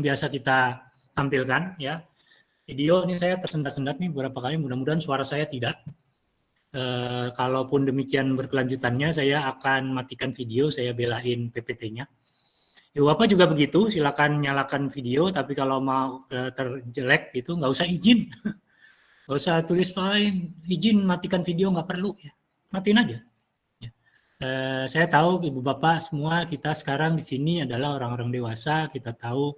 biasa kita tampilkan ya. Video ini saya tersendat-sendat nih beberapa kali, mudah-mudahan suara saya tidak. Kalaupun demikian berkelanjutannya, saya akan matikan video, saya belain PPT-nya. Ibu Bapak juga begitu, silakan nyalakan video, tapi kalau mau terjelek gitu nggak usah izin. Nggak usah tulis izin matikan video, nggak perlu ya. Matiin aja. Ya. Saya tahu Ibu Bapak semua kita sekarang di sini adalah orang-orang dewasa, kita tahu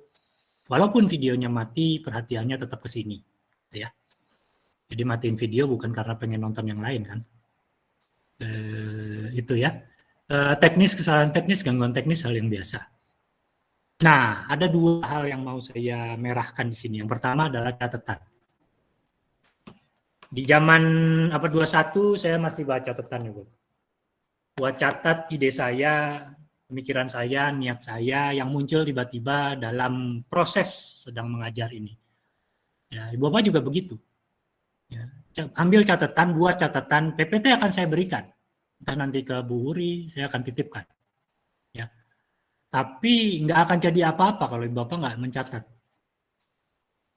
walaupun videonya mati, perhatiannya tetap ke sini. Gitu ya. Jadi matiin video bukan karena pengen nonton yang lain kan. Itu ya. Teknis, kesalahan teknis, gangguan teknis hal yang biasa. Nah, ada dua hal yang mau saya merahkan di sini. Yang pertama adalah catatan. Di zaman 21 saya masih baca catatan ya, Bu. Buat catat ide saya, pemikiran saya, niat saya yang muncul tiba-tiba dalam proses sedang mengajar ini. Ya, Ibu Bapak juga begitu. Ya, ambil catatan, buat catatan, PPT akan saya berikan. Entah nanti ke Bu Wuri, saya akan titipkan. Ya. Tapi nggak akan jadi apa-apa kalau Ibu Bapak nggak mencatat.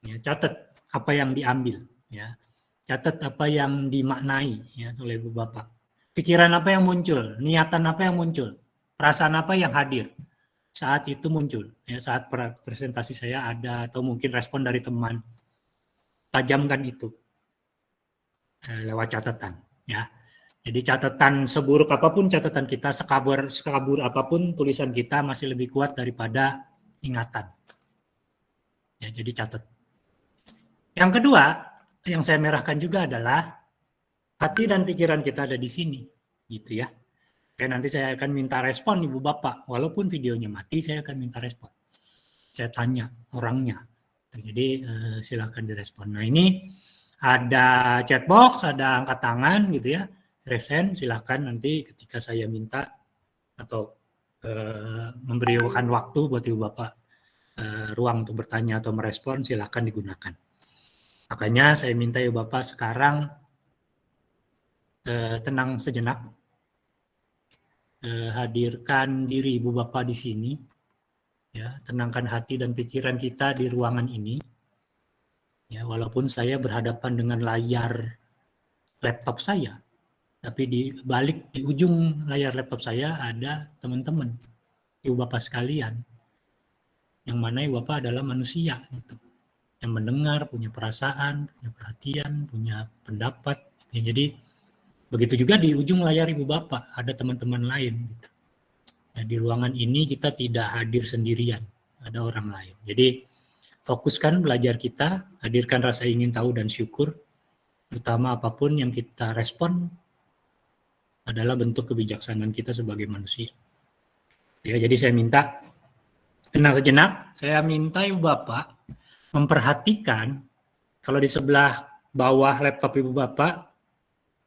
Ya, catat apa yang diambil. Ya. Catat apa yang dimaknai ya, oleh Ibu Bapak. Pikiran apa yang muncul, niatan apa yang muncul, perasaan apa yang hadir saat itu muncul. Ya, saat presentasi saya ada atau mungkin respon dari teman. Tajamkan itu lewat catatan. Ya. Jadi catatan seburuk apapun catatan kita, sekabur apapun tulisan kita masih lebih kuat daripada ingatan. Ya, jadi catat. Yang kedua, yang saya merahkan juga adalah hati dan pikiran kita ada di sini, gitu ya. Oke, nanti saya akan minta respon Ibu Bapak, walaupun videonya mati, saya akan minta respon. Saya tanya orangnya. Jadi silakan direspon. Nah ini ada chatbox, ada angkat tangan gitu ya. Resen silakan nanti ketika saya minta atau memberikan waktu buat Ibu Bapak ruang untuk bertanya atau merespon, silakan digunakan. Makanya saya minta Ibu Bapak sekarang tenang sejenak, hadirkan diri Ibu Bapak di sini, ya, tenangkan hati dan pikiran kita di ruangan ini. Ya, walaupun saya berhadapan dengan layar laptop saya, tapi di balik di ujung layar laptop saya ada teman-teman, Ibu Bapak sekalian, yang mana Ibu Bapak adalah manusia, gitu, yang mendengar, punya perasaan, punya perhatian, punya pendapat. Ya, jadi begitu juga di ujung layar Ibu Bapak ada teman-teman lain. Gitu. Nah, di ruangan ini kita tidak hadir sendirian, ada orang lain. Jadi fokuskan belajar kita, hadirkan rasa ingin tahu dan syukur, terutama apapun yang kita respon adalah bentuk kebijaksanaan kita sebagai manusia. Ya, jadi saya minta tenang sejenak, saya minta Ibu Bapak memperhatikan kalau di sebelah bawah laptop Ibu Bapak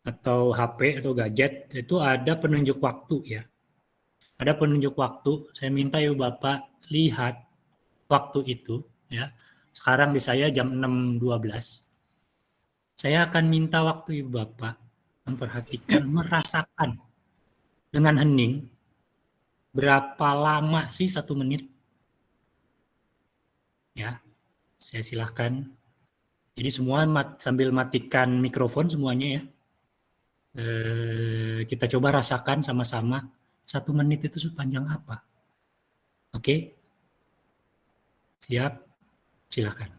atau HP atau gadget itu ada penunjuk waktu ya. Ada penunjuk waktu, saya minta Ibu Bapak lihat waktu itu ya. Sekarang di saya jam 6.12. Saya akan minta waktu Ibu Bapak memperhatikan, merasakan dengan hening berapa lama sih 1 menit. Ya, saya silahkan. Jadi semua sambil matikan mikrofon semuanya ya. Kita coba rasakan sama-sama 1 menit itu sepanjang apa. Oke, siap, silahkan.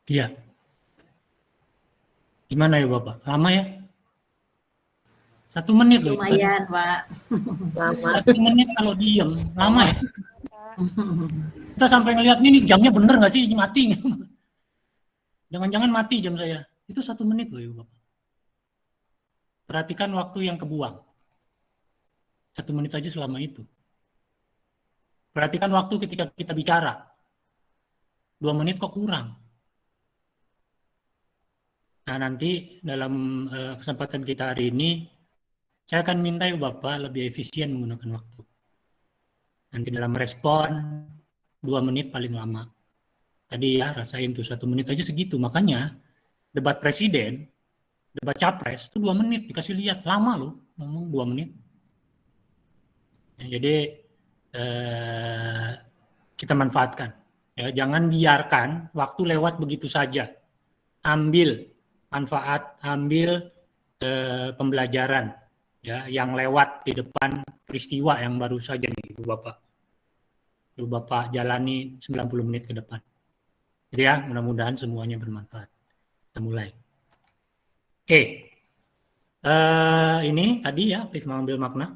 Iya. Gimana ya Bapak? Lama ya? 1 menit loh itu tadi. Lumayan, Pak. Lama. 1 menit kalau diem, lama ya? Kita sampai ngeliat nih jamnya bener nggak sih mati? Jangan-jangan mati jam saya. Itu 1 menit loh ya Bapak. Perhatikan waktu yang kebuang. 1 menit aja selama itu. Perhatikan waktu ketika kita bicara. 2 menit kok kurang. Nah nanti dalam kesempatan kita hari ini, saya akan minta ya Bapak lebih efisien menggunakan waktu. Nanti dalam respon 2 menit paling lama. Tadi ya rasain tuh 1 menit aja segitu. Makanya debat presiden, debat capres itu 2 menit dikasih lihat. Lama loh ngomong 2 menit. Ya, jadi kita manfaatkan. Ya, jangan biarkan waktu lewat begitu saja. Ambil manfaat, ambil pembelajaran ya yang lewat di depan peristiwa yang baru saja nih Ibu Bapak. Ibu Bapak jalani 90 menit ke depan. Jadi ya, mudah-mudahan semuanya bermanfaat. Kita mulai. Oke. Ini tadi ya aktif mengambil makna.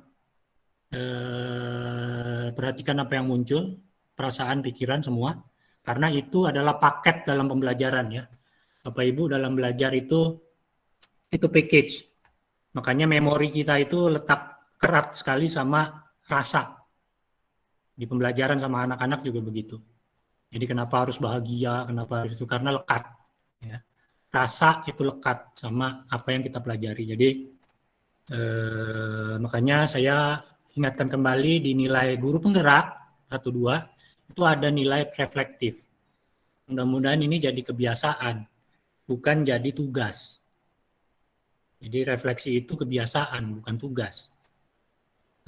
Perhatikan apa yang muncul, perasaan, pikiran semua. Karena itu adalah paket dalam pembelajaran ya. Bapak Ibu dalam belajar itu package. Makanya memori kita itu letak erat sekali sama rasa. Di pembelajaran sama anak-anak juga begitu. Jadi kenapa harus bahagia, kenapa harus itu, karena lekat. Ya. Rasa itu lekat sama apa yang kita pelajari. Jadi makanya saya ingatkan kembali di nilai guru penggerak 1-2 itu ada nilai reflektif. Mudah-mudahan ini jadi kebiasaan, bukan jadi tugas. Jadi refleksi itu kebiasaan, bukan tugas.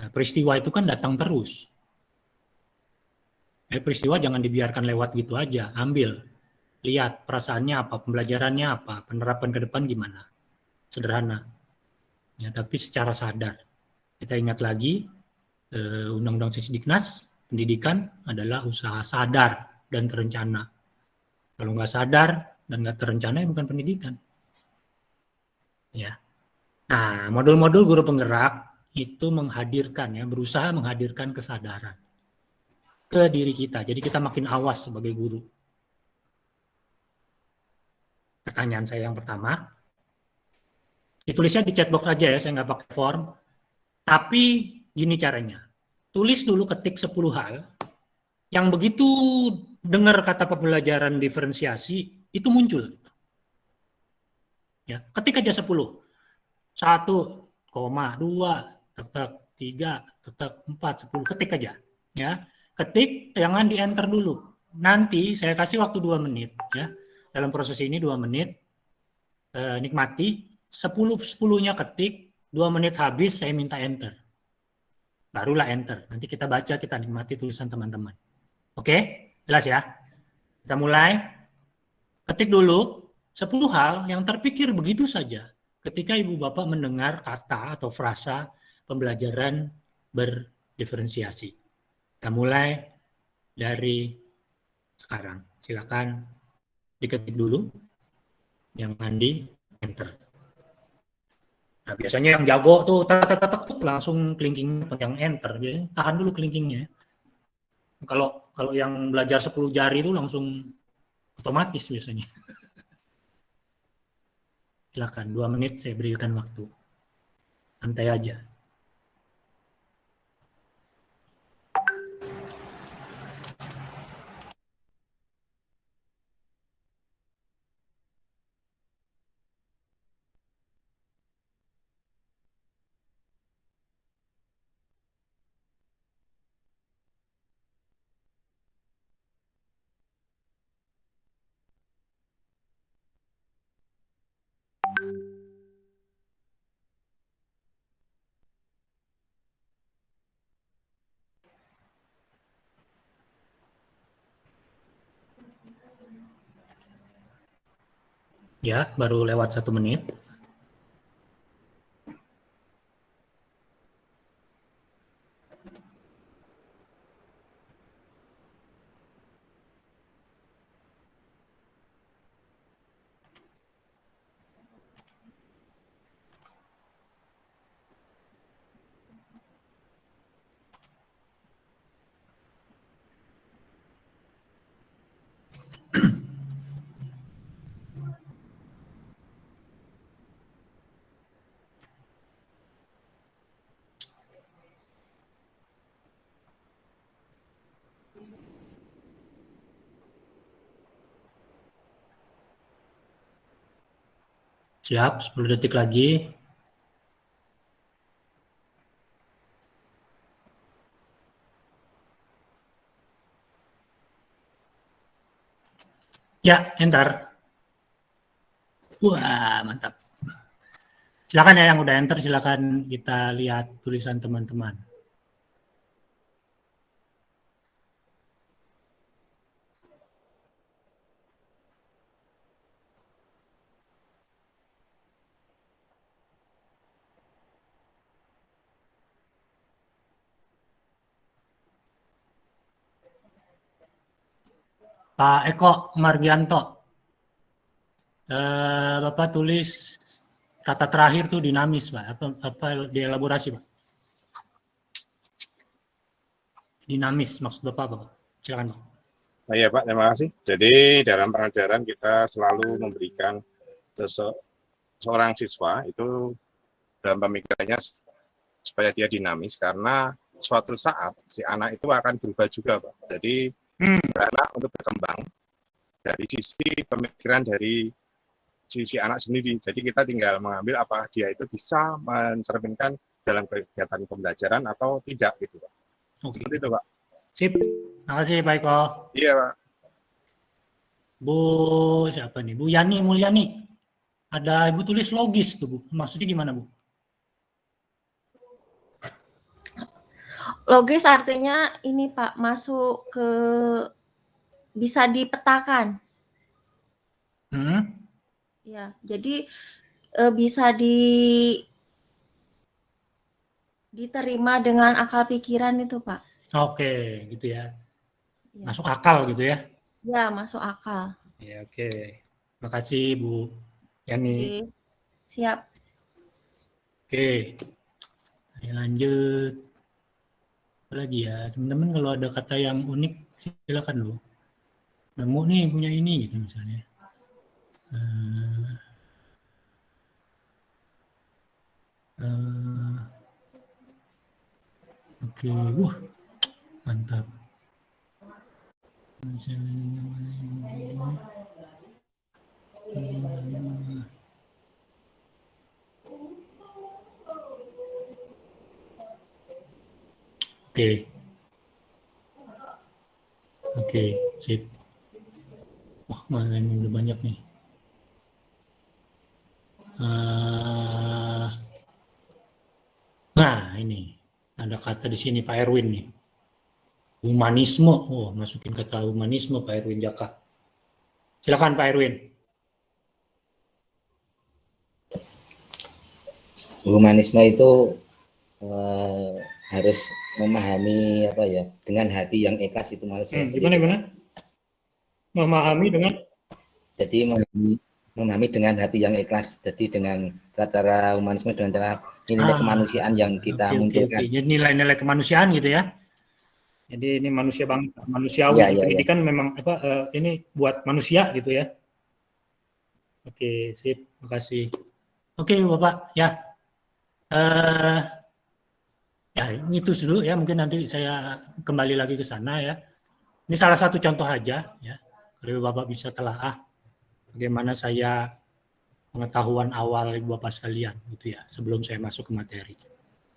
Nah, peristiwa itu kan datang terus. Peristiwa jangan dibiarkan lewat gitu aja, ambil. Lihat perasaannya apa, pembelajarannya apa, penerapan ke depan gimana. Sederhana. Ya, tapi secara sadar. Kita ingat lagi, Undang-Undang Sisdiknas, pendidikan adalah usaha sadar dan terencana. Kalau nggak sadar dan nggak terencana, ya bukan pendidikan. Ya. Nah, modul-modul guru penggerak itu menghadirkan, ya, berusaha menghadirkan kesadaran ke diri kita. Jadi kita makin awas sebagai guru. Pertanyaan saya yang pertama, ditulisnya di chatbox aja ya, saya nggak pakai form. Tapi gini caranya, tulis dulu ketik 10 hal yang begitu dengar kata pembelajaran diferensiasi itu muncul. Ya, ketik aja 10. 1, 2, tetek, 3, tetek, 4, 10, ketik aja. Ya, ketik, jangan di enter dulu. Nanti saya kasih waktu 2 menit ya. Dalam proses ini 2 menit nikmati 10-10-nya ketik, 2 menit habis saya minta enter. Barulah enter. Nanti kita baca, kita nikmati tulisan teman-teman. Oke? Jelas ya? Kita mulai. Ketik dulu 10 hal yang terpikir begitu saja ketika Ibu Bapak mendengar kata atau frasa pembelajaran berdiferensiasi. Kita mulai dari sekarang. Silakan diketik dulu. Jangan di enter. Nah, biasanya yang jago tuh langsung kelingking yang enter. Jadi tahan dulu kelingkingnya. Kalau yang belajar 10 jari itu langsung otomatis biasanya. Silakan 2 menit saya berikan waktu. Santai aja. Ya, baru lewat 1 menit. Siap, 10 detik lagi. Ya, enter. Wah, mantap. Silakan ya yang udah enter, silakan kita lihat tulisan teman-teman. Pak Eko Margianto, Bapak tulis kata terakhir tuh dinamis, Pak. Apa dielaborasi, Pak? Dinamis, maksud Bapak apa, Pak? Silakan, Pak. Nah, ya Pak, terima kasih. Jadi dalam pengajaran kita selalu memberikan seorang siswa itu dalam pemikirannya supaya dia dinamis, karena suatu saat si anak itu akan berubah juga, Pak. Jadi anak untuk berkembang dari sisi pemikiran dari sisi anak sendiri. Jadi kita tinggal mengambil apakah dia itu bisa mencerminkan dalam kegiatan pembelajaran atau tidak gitu, Pak. Oke. Seperti itu, Pak. Sip. Terima kasih, Pak Eko. Iya, Pak. Bu, siapa nih? Bu Yani Mulyani. Ada Ibu tulis logis tuh, Bu. Maksudnya gimana, Bu? Logis artinya ini Pak, masuk ke bisa dipetakan. Ya, jadi bisa diterima dengan akal pikiran itu, Pak. Oke, gitu ya. Masuk akal gitu ya? Ya, masuk akal. Ya, oke. Terima kasih, Bu Yani. Oke, siap. Oke, ayo lanjut. Apa lagi ya, teman-teman kalau ada kata yang unik, silakan loh. Nemu nih punya ini gitu misalnya. Oke, wah mantap. Oke, sip. Wah, mana ini udah banyak nih. Nah, ini ada kata di sini Pak Erwin nih. Humanisme. Oh, masukin kata humanisme Pak Erwin Jaka. Silakan Pak Erwin. Humanisme itu harus memahami apa ya, dengan hati yang ikhlas itu Mas. Gimana? Memahami dengan? Jadi memahami dengan hati yang ikhlas. Jadi dengan cara humanisme, dengan cara nilai kemanusiaan yang kita munculkan. Jadi nilai-nilai kemanusiaan gitu ya. Jadi ini manusia bangsa, manusiawi. Pendidikan memang ini buat manusia gitu ya. Oke, sip. Makasih. Oke, Bapak. Ya. Ya, itu dulu ya. Mungkin nanti saya kembali lagi ke sana ya. Ini salah satu contoh aja ya. Kalau Bapak bisa telaah bagaimana saya pengetahuan awal Ibu Bapak sekalian gitu ya, sebelum saya masuk ke materi.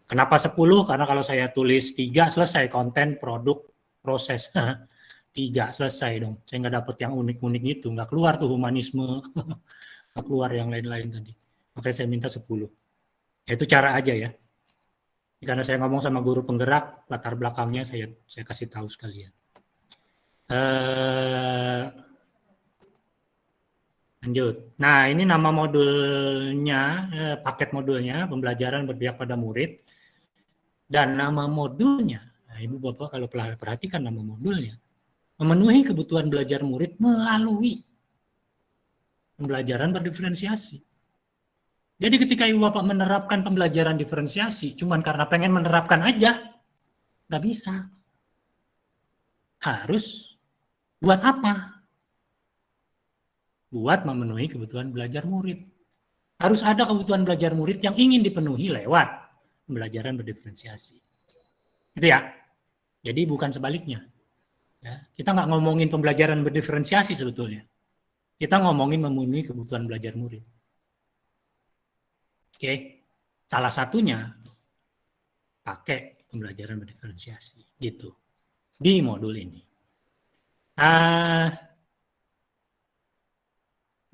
Kenapa 10? Karena kalau saya tulis 3 selesai konten, produk, proses. 3 selesai dong. Saya nggak dapat yang unik-unik gitu, nggak keluar tuh humanisme, nggak keluar yang lain-lain tadi. Makanya saya minta 10. Ya, itu cara aja ya. Karena saya ngomong sama guru penggerak, latar belakangnya saya kasih tahu sekalian. Lanjut. Nah, ini nama modulnya, paket modulnya, pembelajaran berpihak pada murid. Dan nama modulnya, nah Ibu Bapak kalau perhatikan nama modulnya, memenuhi kebutuhan belajar murid melalui pembelajaran berdiferensiasi. Jadi ketika Ibu Bapak menerapkan pembelajaran diferensiasi, cuman karena pengen menerapkan aja, nggak bisa. Harus buat apa? Buat memenuhi kebutuhan belajar murid. Harus ada kebutuhan belajar murid yang ingin dipenuhi lewat pembelajaran berdiferensiasi. Gitu ya. Jadi bukan sebaliknya. Ya, kita nggak ngomongin pembelajaran berdiferensiasi sebetulnya. Kita ngomongin memenuhi kebutuhan belajar murid. Oke. Salah satunya pakai pembelajaran berdiferensiasi gitu di modul ini.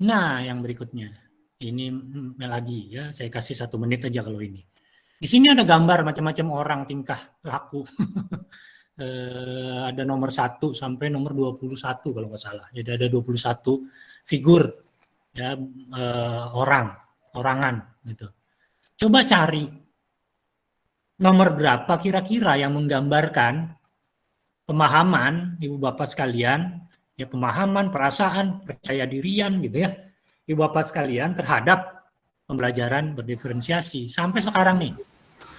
Nah, yang berikutnya ini lagi ya, saya kasih 1 menit aja kalau ini. Di sini ada gambar macam-macam orang tingkah laku. Ada nomor 1 sampai nomor 21 kalau nggak salah. Jadi ada 21 figur ya, orangan gitu. Coba cari nomor berapa kira-kira yang menggambarkan pemahaman Ibu Bapak sekalian, ya pemahaman, perasaan, percaya dirian gitu ya, Ibu Bapak sekalian terhadap pembelajaran berdiferensiasi sampai sekarang nih.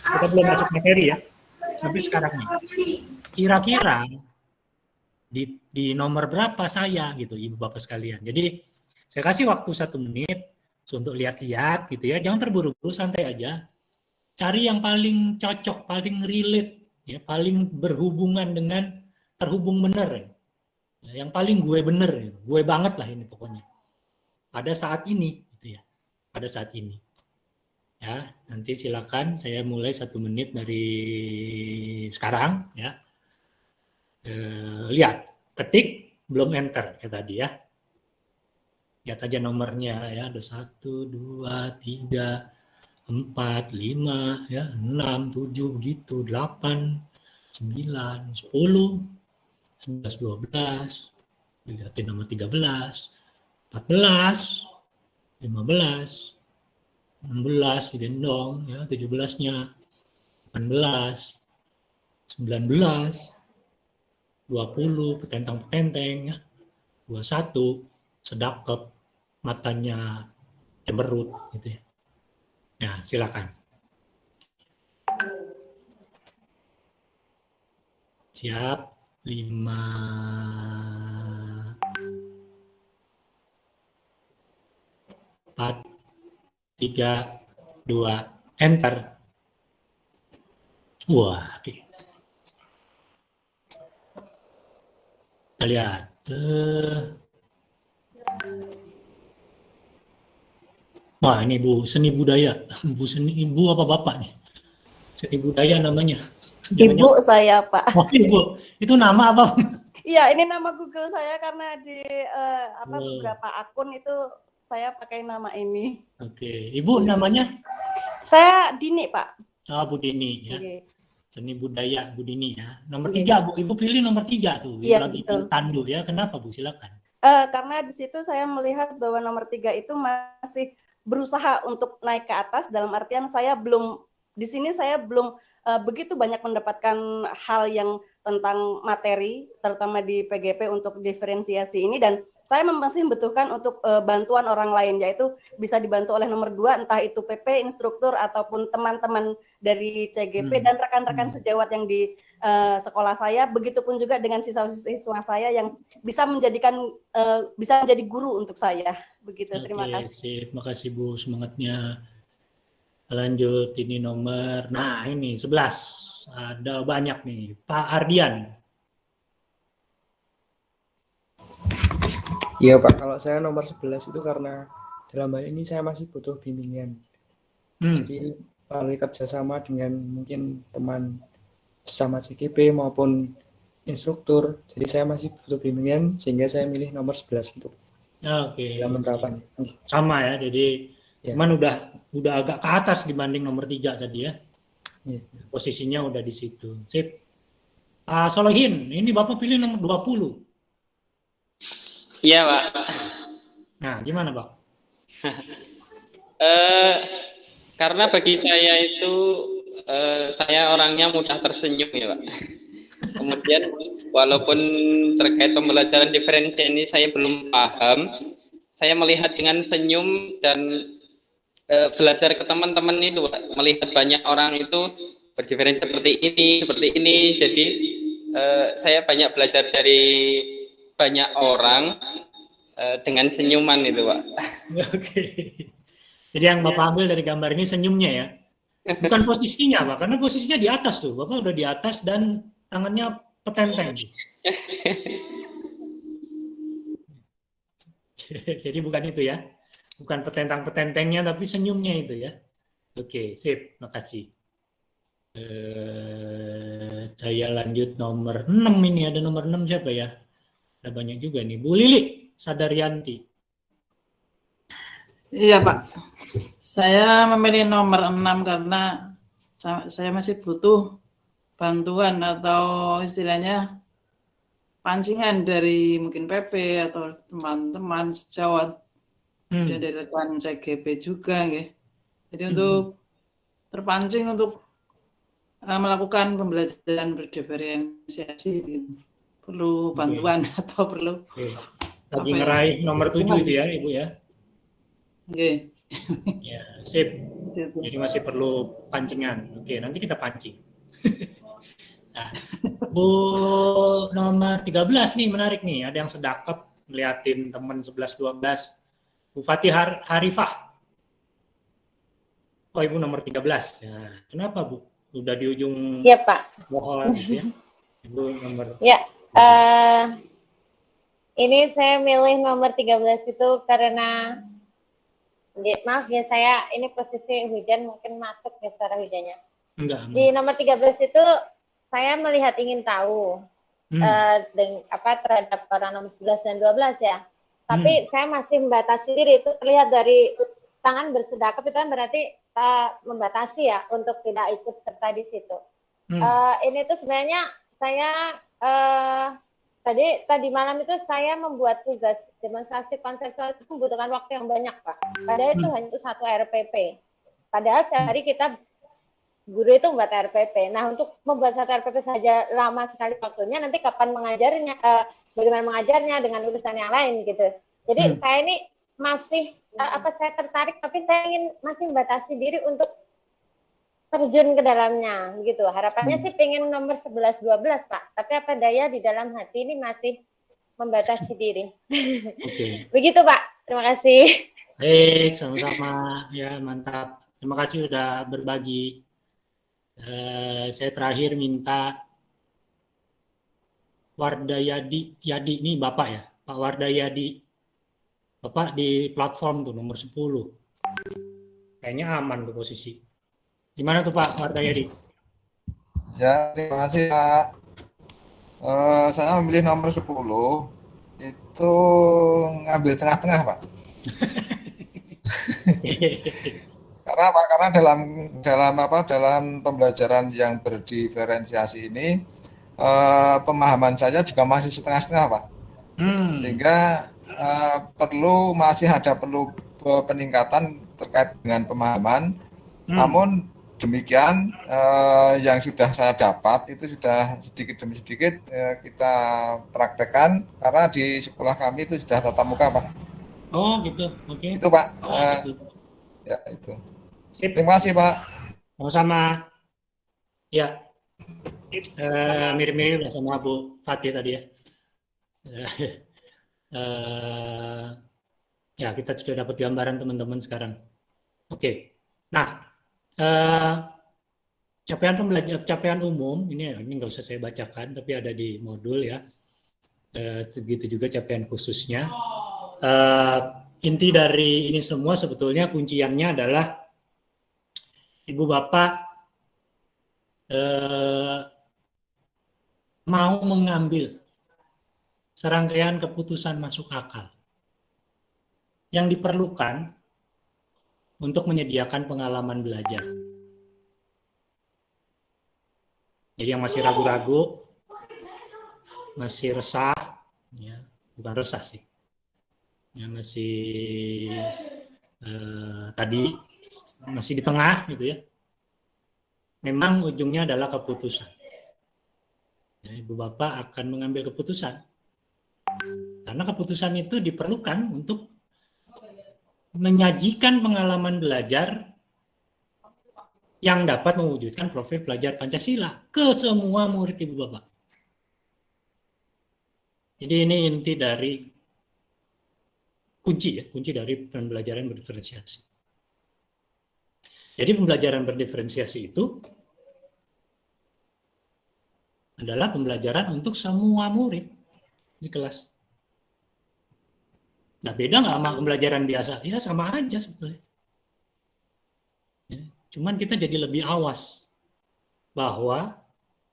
Kita belum masuk materi ya. Sampai sekarang nih. Kira-kira di nomor berapa saya gitu Ibu Bapak sekalian. Jadi saya kasih waktu 1 menit untuk lihat-lihat gitu ya. Jangan terburu-buru, santai aja. Cari yang paling cocok, paling relate, ya, paling berhubungan dengan terhubung benar, ya. Yang paling gue bener, ya. Gue banget lah ini pokoknya. Pada saat ini, gitu ya. Pada saat ini, ya. Nanti silakan saya mulai 1 menit dari sekarang, ya. Lihat, ketik, belum enter ya tadi ya. Lihat aja nomornya ya. Ada 1, 2, 3. 4, 5, ya, 6, 7, begitu, 8, 9, 10, 11, 12, dilihatin nomor 13, 14, 15, 16, digendong, ya, 17-nya, 18, 19, 20, petentang-petenteng, ya, 21, sedakep, matanya cemberut, gitu ya. Ya, silakan. Siap. 5, 4, 3, 2, enter. Wah, oke. Kita lihat. Wah, ini Bu Seni Budaya. Bu Seni, Ibu apa Bapak nih? Seni Budaya namanya. Ibu saya, Pak. Oh, Ibu. Itu nama apa? Iya, ini nama Google saya karena di Oh. beberapa akun itu saya pakai nama ini. Oke. Ibu namanya? Saya Dini, Pak. Oh, Bu Dini ya. Oke. Seni Budaya Bu Dini ya. Nomor Oke. 3, Bu. Ibu pilih nomor 3 tuh. Iya, Lagi betul. tandu ya. Kenapa, Bu? Silakan. Karena di situ saya melihat bahwa nomor 3 itu masih berusaha untuk naik ke atas, dalam artian saya belum, di sini saya belum begitu banyak mendapatkan hal yang tentang materi, terutama di PGP untuk diferensiasi ini, dan saya masih membutuhkan untuk bantuan orang lain, yaitu bisa dibantu oleh nomor 2, entah itu PP, instruktur, ataupun teman-teman dari CGP dan rekan-rekan sejawat yang di sekolah saya, begitupun juga dengan siswa-siswa saya yang bisa menjadi guru untuk saya. Begitu, terima kasih. Sip. Makasih Bu, semangatnya. Lanjut, ini nomor, nah ini 11. Ada banyak nih. Pak Ardian. Iya Pak, kalau saya nomor 11 itu karena dalam hal ini saya masih butuh bimbingan. Jadi melalui kerjasama dengan mungkin teman sama CGP maupun instruktur. Jadi saya masih butuh bimbingan sehingga saya milih nomor 11 itu. Oke. Dalam penerapan. Sama ya, jadi ya. cuman udah agak ke atas dibanding nomor 3 tadi ya. Ya. Posisinya udah di situ. Sip. Solihin, ini Bapak pilih nomor 20. Iya, Pak. Nah, gimana, Pak? Karena bagi saya itu saya orangnya mudah tersenyum ya, Pak. Kemudian walaupun terkait pembelajaran diferensiasi ini saya belum paham, saya melihat dengan senyum dan belajar ke teman-teman itu, Pak. Melihat banyak orang itu berdiferensiasi seperti ini. Jadi saya banyak belajar dari banyak orang dengan senyuman itu, Pak. Oke. Jadi yang Bapak ambil dari gambar ini senyumnya ya. Bukan posisinya, Pak, karena posisinya di atas tuh. Bapak udah di atas dan tangannya petenteng. Jadi bukan itu ya. Bukan petentang-petentengnya tapi senyumnya itu ya. Oke, sip, makasih. Saya lanjut nomor 6 ini, ada nomor 6 siapa ya? Ada banyak juga nih. Bu Lili Sadaryanti. Iya Pak, saya memilih nomor 6 karena saya masih butuh bantuan atau istilahnya pancingan dari mungkin PP atau teman-teman sejawat dan dari rekan CGP juga ya. Jadi untuk terpancing untuk melakukan pembelajaran berdiferensiasi gitu. Perlu bantuan atau perlu lagi ngeraih nomor 7 itu ya Ibu ya. Oke. Ya, sip. Jadi masih perlu pancingan. Oke, nanti kita pancing. Nah, Bu nomor 13 nih menarik nih, ada yang sedakep ngeliatin teman 11-12. Bu Fatih Harifah. Oh, Ibu nomor 13. Ya, kenapa Bu? Udah di ujung Iya, Pak. pohon gitu ya. Ibu nomor. Ya, ini saya milih nomor 13 itu karena maaf ya, saya ini posisi hujan mungkin masuk ya suara hujannya. Enggak. Di nomor 13 itu saya melihat ingin tahu terhadap orang nomor 11 dan 12 ya. Tapi saya masih membatasi diri, itu terlihat dari tangan bersedekap itu kan berarti membatasi ya untuk tidak ikut serta di situ. Ini tuh sebenarnya saya tadi malam itu saya membuat tugas demonstrasi konseptual itu membutuhkan waktu yang banyak Pak. Padahal itu hanya satu RPP. Padahal sehari kita guru itu membuat RPP. Nah untuk membuat satu RPP saja lama sekali waktunya. Nanti kapan mengajarnya, bagaimana mengajarnya dengan urusan yang lain gitu. Jadi saya ini masih saya tertarik, tapi saya ingin masih membatasi diri untuk terjun ke dalamnya gitu. Harapannya sih pengen nomor 11-12 Pak. Tapi apa daya di dalam hati ini masih membatasi diri. Oke. Begitu Pak. Terima kasih. Baik, sama-sama. Ya, mantap. Terima kasih sudah berbagi. Saya terakhir minta Wardayadi ini Bapak ya. Pak Wardayadi. Bapak di platform tuh nomor 10. Kayaknya aman tuh posisi. Gimana tuh Pak Wardayadi? Ya, terima kasih Pak. Saya memilih nomor 10 itu ngambil tengah-tengah Pak. Karena Pak, karena dalam pembelajaran yang berdiferensiasi ini pemahaman saya juga masih setengah-setengah Pak. Sehingga masih ada peningkatan terkait dengan pemahaman. Namun demikian yang sudah saya dapat itu sudah sedikit demi sedikit kita praktekkan karena di sekolah kami itu sudah tatap muka Pak. Oh gitu, oke. Itu Pak. Gitu. Ya itu. Sip. Terima kasih Pak. Sama-sama. Ya, mirip-mirip sama Bu Fatih tadi ya. Ya kita sudah dapat gambaran teman-teman sekarang. Oke. Nah, capaian umum ini nggak usah saya bacakan, tapi ada di modul ya. Begitu juga capaian khususnya. Inti dari ini semua sebetulnya kunciannya adalah Ibu Bapak mau mengambil serangkaian keputusan masuk akal yang diperlukan untuk menyediakan pengalaman belajar. Jadi yang masih ragu-ragu, masih resah, ya, bukan resah sih, yang masih tadi masih di tengah gitu ya. Memang ujungnya adalah keputusan. Ya, Ibu Bapak akan mengambil keputusan. Karena keputusan itu diperlukan untuk menyajikan pengalaman belajar yang dapat mewujudkan profil pelajar Pancasila ke semua murid Ibu Bapak. Jadi ini inti dari kunci dari pembelajaran berdiferensiasi. Jadi pembelajaran berdiferensiasi itu adalah pembelajaran untuk semua murid di kelas. Nah, beda nggak sama pembelajaran biasa? Ya sama aja sebetulnya. Ya. Cuman kita jadi lebih awas bahwa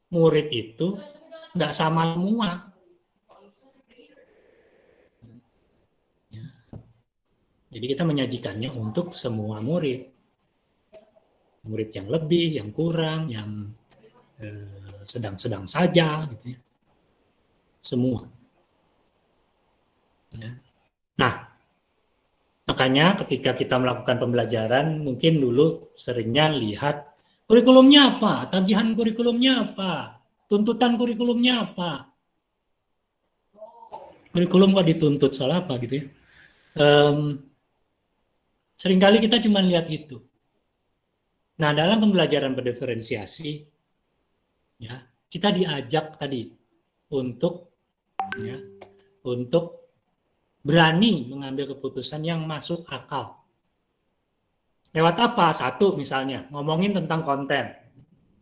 murid itu nggak sama semua. Ya. Jadi kita menyajikannya untuk semua murid. Murid yang lebih, yang kurang, yang sedang-sedang saja, gitu ya. Semua. Ya. Nah, makanya ketika kita melakukan pembelajaran, mungkin dulu seringnya lihat kurikulumnya apa, tagihan kurikulumnya apa, tuntutan kurikulumnya apa. Kurikulum kok dituntut, salah apa gitu ya. Seringkali kita cuma lihat itu. Nah, dalam pembelajaran berdiferensiasi, ya, kita diajak tadi untuk berani mengambil keputusan yang masuk akal. Lewat apa? Satu misalnya, ngomongin tentang konten,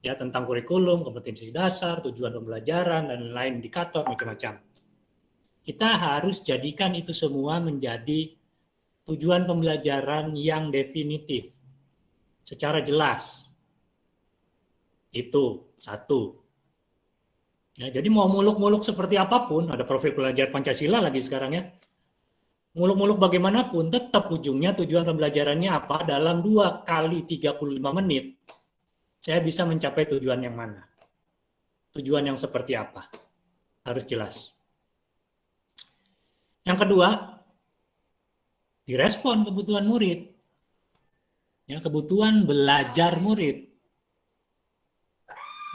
ya, tentang kurikulum, kompetensi dasar, tujuan pembelajaran, dan lain indikator macam-macam. Kita harus jadikan itu semua menjadi tujuan pembelajaran yang definitif, secara jelas. Itu satu. Ya, jadi mau muluk-muluk seperti apapun, ada profil pelajar Pancasila lagi sekarang ya. Muluk-muluk bagaimanapun, tetap ujungnya tujuan pembelajarannya apa, dalam 2 kali 35 menit, saya bisa mencapai tujuan yang mana. Tujuan yang seperti apa. Harus jelas. Yang kedua, direspon kebutuhan murid. Ya, kebutuhan belajar murid.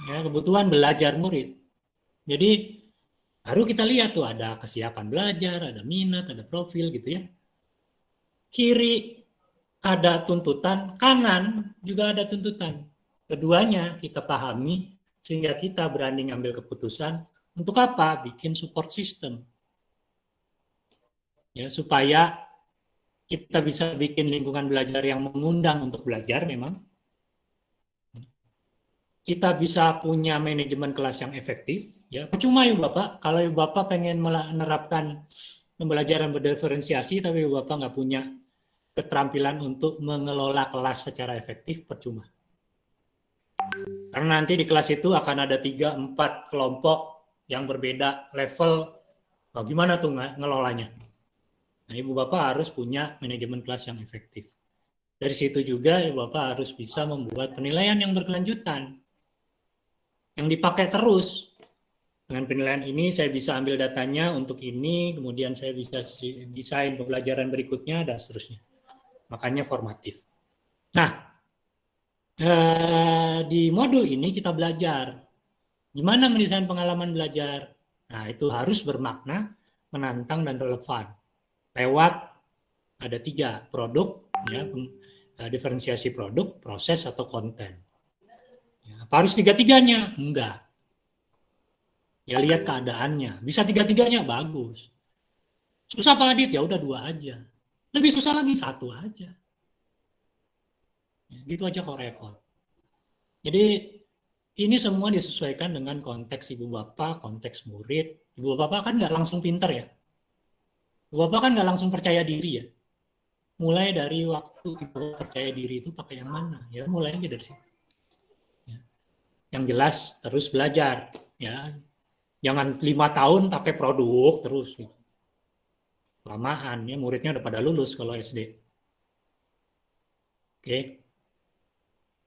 Ya, kebutuhan belajar murid. Jadi baru kita lihat tuh ada kesiapan belajar, ada minat, ada profil gitu ya. Kiri ada tuntutan, kanan juga ada tuntutan. Keduanya kita pahami sehingga kita berani ngambil keputusan untuk apa? Bikin support system. Ya, supaya kita bisa bikin lingkungan belajar yang mengundang untuk belajar memang. Kita bisa punya manajemen kelas yang efektif. Ya, percuma ya Bapak, kalau Bapak pengen menerapkan pembelajaran berdiferensiasi, tapi Bapak nggak punya keterampilan untuk mengelola kelas secara efektif, percuma. Karena nanti di kelas itu akan ada 3-4 kelompok yang berbeda level. Nah, gimana tuh ngelolanya? Nah, Ibu Bapak harus punya manajemen kelas yang efektif. Dari situ juga Ibu Bapak harus bisa membuat penilaian yang berkelanjutan. Yang dipakai terus. Dengan penilaian ini saya bisa ambil datanya untuk ini, kemudian saya bisa desain pembelajaran berikutnya, dan seterusnya. Makanya formatif. Nah, di modul ini kita belajar gimana mendesain pengalaman belajar. Nah, itu harus bermakna, menantang, dan relevan. Lewat ada 3 produk, ya, diferensiasi produk, proses, atau konten. Ya, apa harus 3-3-nya? Enggak. Ya lihat keadaannya. Bisa 3-3-nya, bagus. Susah Pak Adit, ya udah 2 aja. Lebih susah lagi 1 aja. Ya, gitu aja kok repot. Jadi ini semua disesuaikan dengan konteks Ibu Bapak, konteks murid. Ibu Bapak kan nggak langsung pinter ya. Bapak kan nggak langsung percaya diri ya. Mulai dari waktu Ibu percaya diri itu pakai yang mana? Ya mulai aja dari situ. Ya. Yang jelas terus belajar. Ya, jangan 5 tahun pakai produk terus. Gitu. Lamaan ya, muridnya udah pada lulus kalau SD. Oke.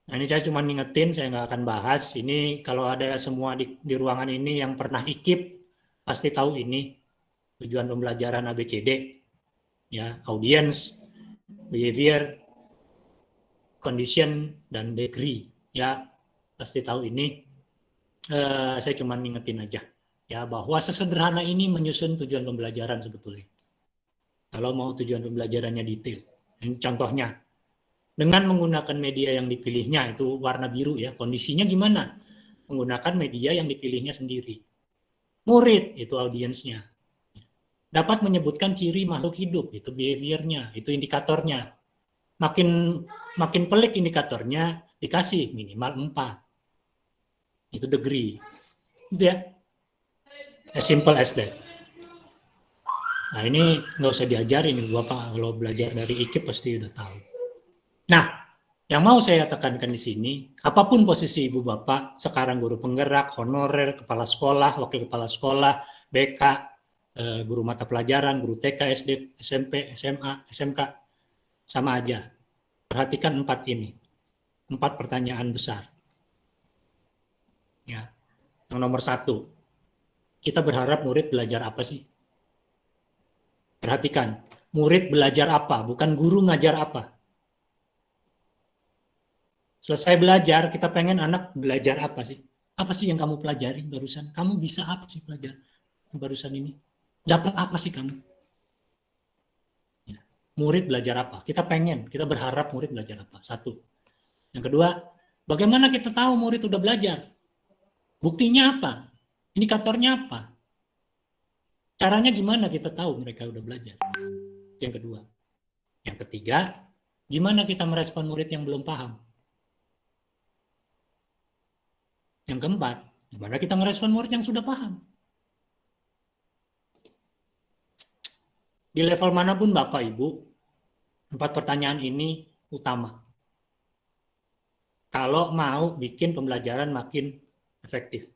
Nah ini saya cuma ngingetin, saya nggak akan bahas. Ini kalau ada semua di ruangan ini yang pernah IKIP pasti tahu ini. Tujuan pembelajaran ABCD, ya, audience, behavior, condition, dan degree, ya, pasti tahu ini. Saya cuma ngingetin aja, ya, bahwa sesederhana ini menyusun tujuan pembelajaran sebetulnya. Kalau mau tujuan pembelajarannya detail, ini contohnya, dengan menggunakan media yang dipilihnya itu warna biru ya, kondisinya gimana? Menggunakan media yang dipilihnya sendiri. Murid itu audiensnya. Dapat menyebutkan ciri makhluk hidup, itu behaviornya, itu indikatornya. Makin pelik indikatornya, dikasih minimal 4. Itu degree. Gitu ya. As simple as that. Nah ini nggak usah diajarin, Bapak kalau belajar dari IKIP pasti udah tahu. Nah, Yang mau saya tekankan di sini, apapun posisi ibu bapak, sekarang guru penggerak, honorer, kepala sekolah, wakil kepala sekolah, BK, guru mata pelajaran, guru TK, SD, SMP, SMA, SMK, sama aja. Perhatikan 4 ini, 4 pertanyaan besar. Ya. Yang nomor 1, kita berharap murid belajar apa sih? Perhatikan, murid belajar apa, bukan guru ngajar apa. Selesai belajar, kita pengen anak belajar apa sih? Apa sih yang kamu pelajari barusan? Kamu bisa apa sih belajar barusan ini? Dapat apa sih kamu? Ya. Murid belajar apa? Kita berharap murid belajar apa? 1. Yang kedua, bagaimana kita tahu murid udah belajar? Buktinya apa? Indikatornya apa? Caranya gimana kita tahu mereka udah belajar? Yang kedua. Yang ketiga, gimana kita merespon murid yang belum paham? Yang keempat, gimana kita merespon murid yang sudah paham? Di level manapun Bapak Ibu, 4 pertanyaan ini utama. Kalau mau bikin pembelajaran makin efektif.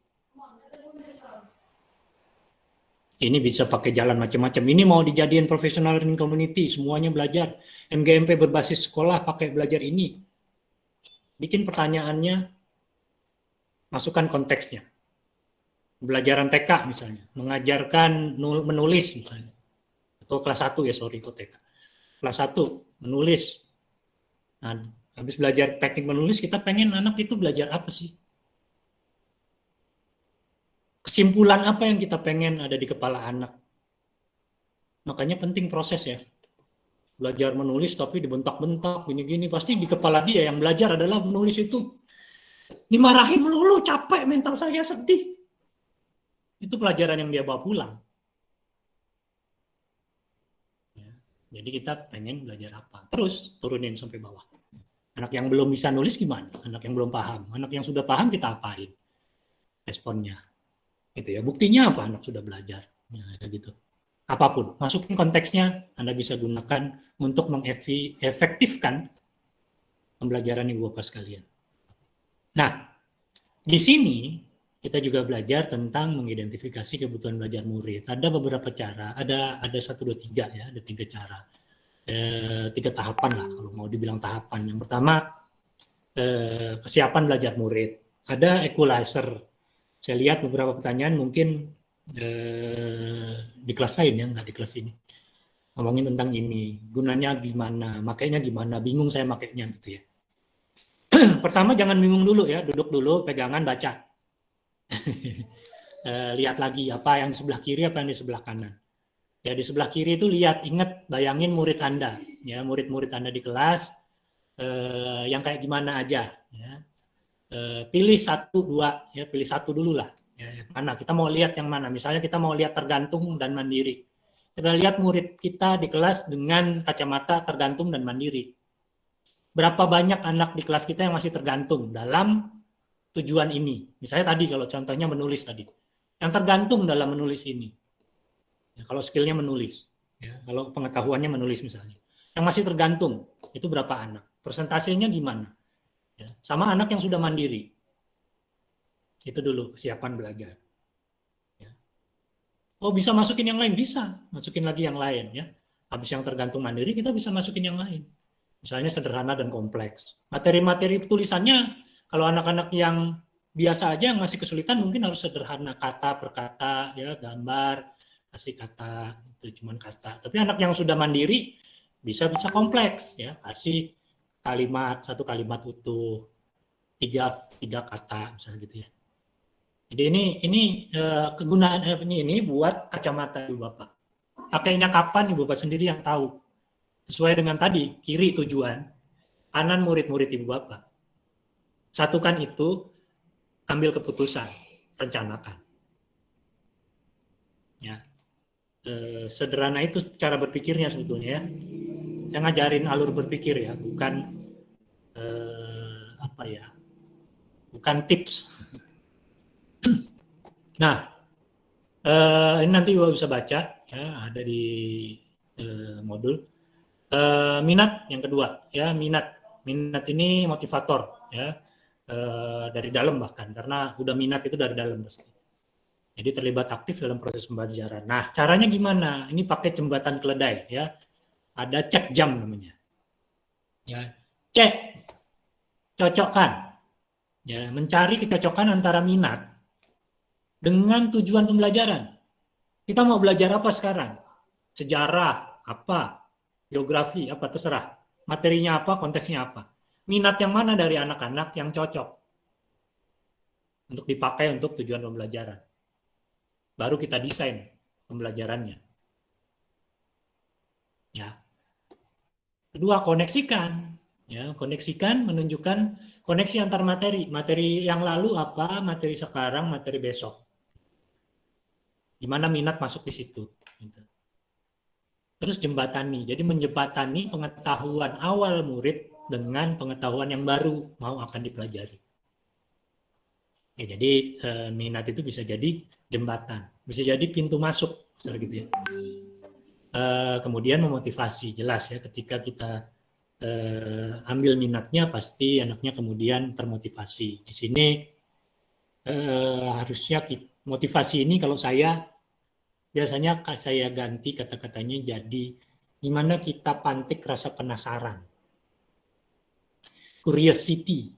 Ini bisa pakai jalan macam-macam. Ini mau dijadiin professional learning community, semuanya belajar. MGMP berbasis sekolah pakai belajar ini. Bikin pertanyaannya, masukkan konteksnya. Pembelajaran TK misalnya, mengajarkan menulis misalnya. Atau kelas 1 ya, sorry kok TK. Kelas 1 menulis. Nah, habis belajar teknik menulis, kita pengen anak itu belajar apa sih? Kesimpulan apa yang kita pengen ada di kepala anak? Makanya penting proses ya. Belajar menulis tapi dibentak-bentak, gini-gini, pasti di kepala dia yang belajar adalah menulis itu. Dimarahin melulu, capek, mental saya sedih. Itu pelajaran yang dia bawa pulang. Ya, jadi kita pengen belajar apa? Terus turunin sampai bawah. Anak yang belum bisa nulis gimana? Anak yang belum paham. Anak yang sudah paham kita apain? Responnya. Gitu ya. Buktinya apa? Anak sudah belajar. Ya, gitu. Apapun. Masukin konteksnya, Anda bisa gunakan untuk mengefektifkan pembelajaran Ibu Bapak sekalian. Nah, di sini kita juga belajar tentang mengidentifikasi kebutuhan belajar murid. Ada beberapa cara, ada 1, 2, 3 ya, ada 3 cara. 3 tahapan lah kalau mau dibilang tahapan. Yang pertama, kesiapan belajar murid. Ada equalizer. Saya lihat beberapa pertanyaan mungkin di kelas lain ya, nggak di kelas ini. Ngomongin tentang ini, gunanya gimana, makainya gimana, bingung saya makainya gitu ya. Pertama jangan bingung dulu ya, duduk dulu, pegangan, baca. Lihat lagi apa yang di sebelah kiri, apa yang di sebelah kanan. Ya di sebelah kiri itu lihat, ingat, bayangin murid Anda, ya murid-murid Anda di kelas yang kayak gimana aja. Ya. Pilih 1, 2, ya pilih 1 dulu lah. Ya, mana kita mau lihat yang mana? Misalnya kita mau lihat tergantung dan mandiri. Kita lihat murid kita di kelas dengan kacamata tergantung dan mandiri. Berapa banyak anak di kelas kita yang masih tergantung dalam tujuan ini? Misalnya tadi kalau contohnya menulis tadi, yang tergantung dalam menulis ini. Ya, kalau skillnya menulis, ya, kalau pengetahuannya menulis misalnya, yang masih tergantung itu berapa anak? Persentasenya gimana? Ya, sama anak yang sudah mandiri. Itu dulu kesiapan belajar. Ya. Oh bisa masukin yang lain? Bisa, masukin lagi yang lain ya. Habis yang tergantung mandiri kita bisa masukin yang lain. Misalnya sederhana dan kompleks. Materi-materi tulisannya, kalau anak-anak yang biasa aja yang masih kesulitan mungkin harus sederhana, kata per kata, ya gambar, kasih kata, itu cuman kata. Tapi anak yang sudah mandiri bisa kompleks, ya kasih kalimat, 1 kalimat utuh, 3 kata, misalnya gitu ya. Jadi ini kegunaan ini buat kacamata Ibu Bapak. Pakainya kapan Ibu Bapak sendiri yang tahu. Sesuai dengan tadi, kiri tujuan, kanan murid-murid Ibu Bapak. Satukan itu, ambil keputusan, rencanakan. Ya. Sederhana itu cara berpikirnya sebetulnya ya. Saya ngajarin alur berpikir ya, bukan bukan tips. Nah, ini nanti Ibu bisa baca ya, ada di modul. Minat yang kedua ya, minat. Minat ini motivator, ya, dari dalam bahkan, karena udah minat itu dari dalam pasti. Jadi terlibat aktif dalam proses pembelajaran. Nah, caranya gimana? Ini pakai jembatan keledai, ya. Ada cek jam namanya. Ya, cek, cocokkan. Ya, mencari kecocokan antara minat dengan tujuan pembelajaran. Kita mau belajar apa sekarang? Sejarah, apa? Geografi, apa? Terserah. Materinya apa, konteksnya apa. Minat yang mana dari anak-anak yang cocok untuk dipakai untuk tujuan pembelajaran. Baru kita desain pembelajarannya. Ya. Kedua, koneksikan. Ya, koneksikan menunjukkan koneksi antar materi. Materi yang lalu apa, materi sekarang, materi besok. Di mana minat masuk di situ. Gitu. Terus jembatani. Jadi menjembatani pengetahuan awal murid dengan pengetahuan yang baru mau akan dipelajari. Ya, jadi minat itu bisa jadi jembatan, bisa jadi pintu masuk, gitu ya. Kemudian memotivasi, jelas ya, ketika kita ambil minatnya pasti anaknya kemudian termotivasi. Di sini harusnya motivasi ini kalau saya biasanya saya ganti kata-katanya jadi gimana kita pantik rasa penasaran. Curiosity.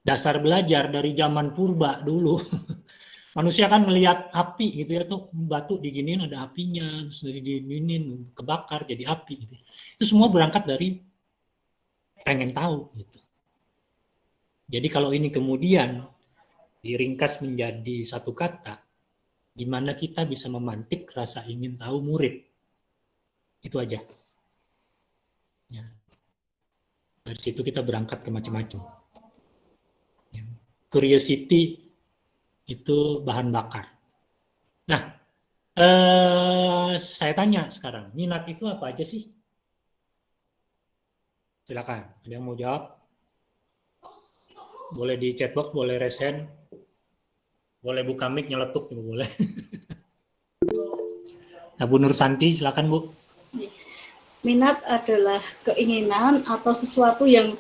Dasar belajar dari zaman purba dulu. Manusia kan melihat api gitu ya, tuh batu diginiin ada apinya, terus diginiin kebakar jadi api gitu. Itu semua berangkat dari pengen tahu gitu. Jadi kalau ini kemudian diringkas menjadi satu kata, gimana kita bisa memantik rasa ingin tahu murid. Itu aja. Ya. Dari situ kita berangkat ke macam-macam. Ya. Curiosity itu bahan bakar. Nah, saya tanya sekarang, minat itu apa aja sih? Silakan, ada yang mau jawab? Boleh di chatbox, boleh resen. Boleh buka mic nyeletuk juga boleh. Nah, Bu Nur Santi, silakan Bu. Minat adalah keinginan atau sesuatu yang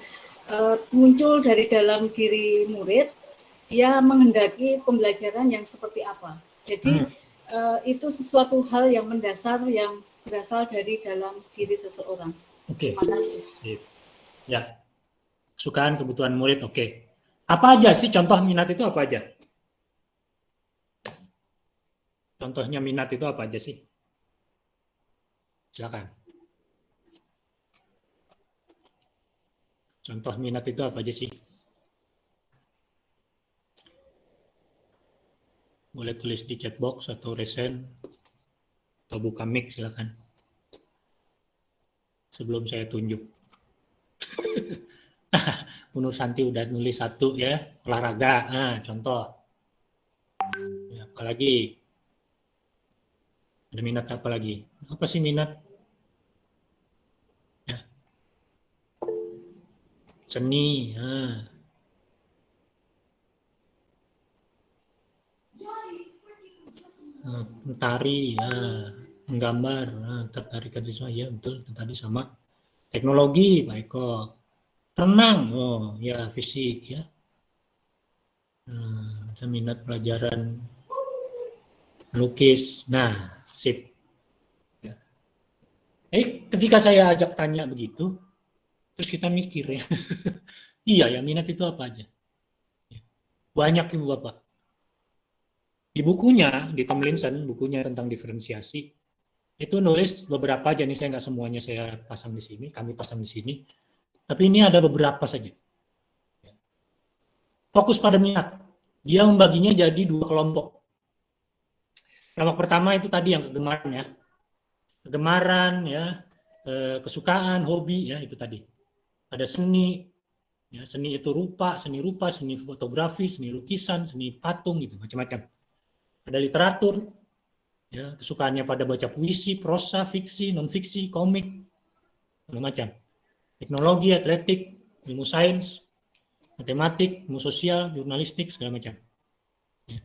muncul dari dalam diri murid, dia menghendaki pembelajaran yang seperti apa. Jadi itu sesuatu hal yang mendasar yang berasal dari dalam diri seseorang. Oke. Terima kasih. Ya, kesukaan kebutuhan murid. Oke. Apa aja sih contoh minat itu apa aja? Contohnya minat itu apa aja sih? Silakan. Contoh minat itu apa aja sih? Boleh tulis di chatbox atau resen atau buka mic silakan. Sebelum saya tunjuk. Bu Nur Santi udah nulis satu ya, olahraga. Nah, contoh. Ya, apalagi? Ada minat apa lagi? Apa sih minat? Ya. Seni. Nah. Tari, menggambar, tertarik ke siswa, ya betul, tadi sama teknologi, Pak Eko. Renang, oh ya fisik ya. Saya minat pelajaran melukis. Nah, sip. Ya. Ketika saya ajak tanya begitu, terus kita mikir ya, iya ya minat itu apa aja? Banyak Ibu Bapak. Di bukunya, di Tomlinson, bukunya tentang diferensiasi, itu nulis beberapa aja nih, saya nggak semuanya saya pasang di sini, kami pasang di sini. Tapi ini ada beberapa saja. Fokus pada minat. Dia membaginya jadi 2 kelompok. Kelompok pertama itu tadi yang kegemaran ya. Kegemaran ya, kesukaan, hobi ya itu tadi. Ada seni, ya, seni itu rupa, seni fotografi, seni lukisan, seni patung gitu, macam-macam. Ada literatur, ya, kesukaannya pada baca puisi, prosa, fiksi, non-fiksi, komik, macam-macam. Teknologi, atletik, ilmu sains, matematik, ilmu sosial, jurnalistik, segala macam. Ya.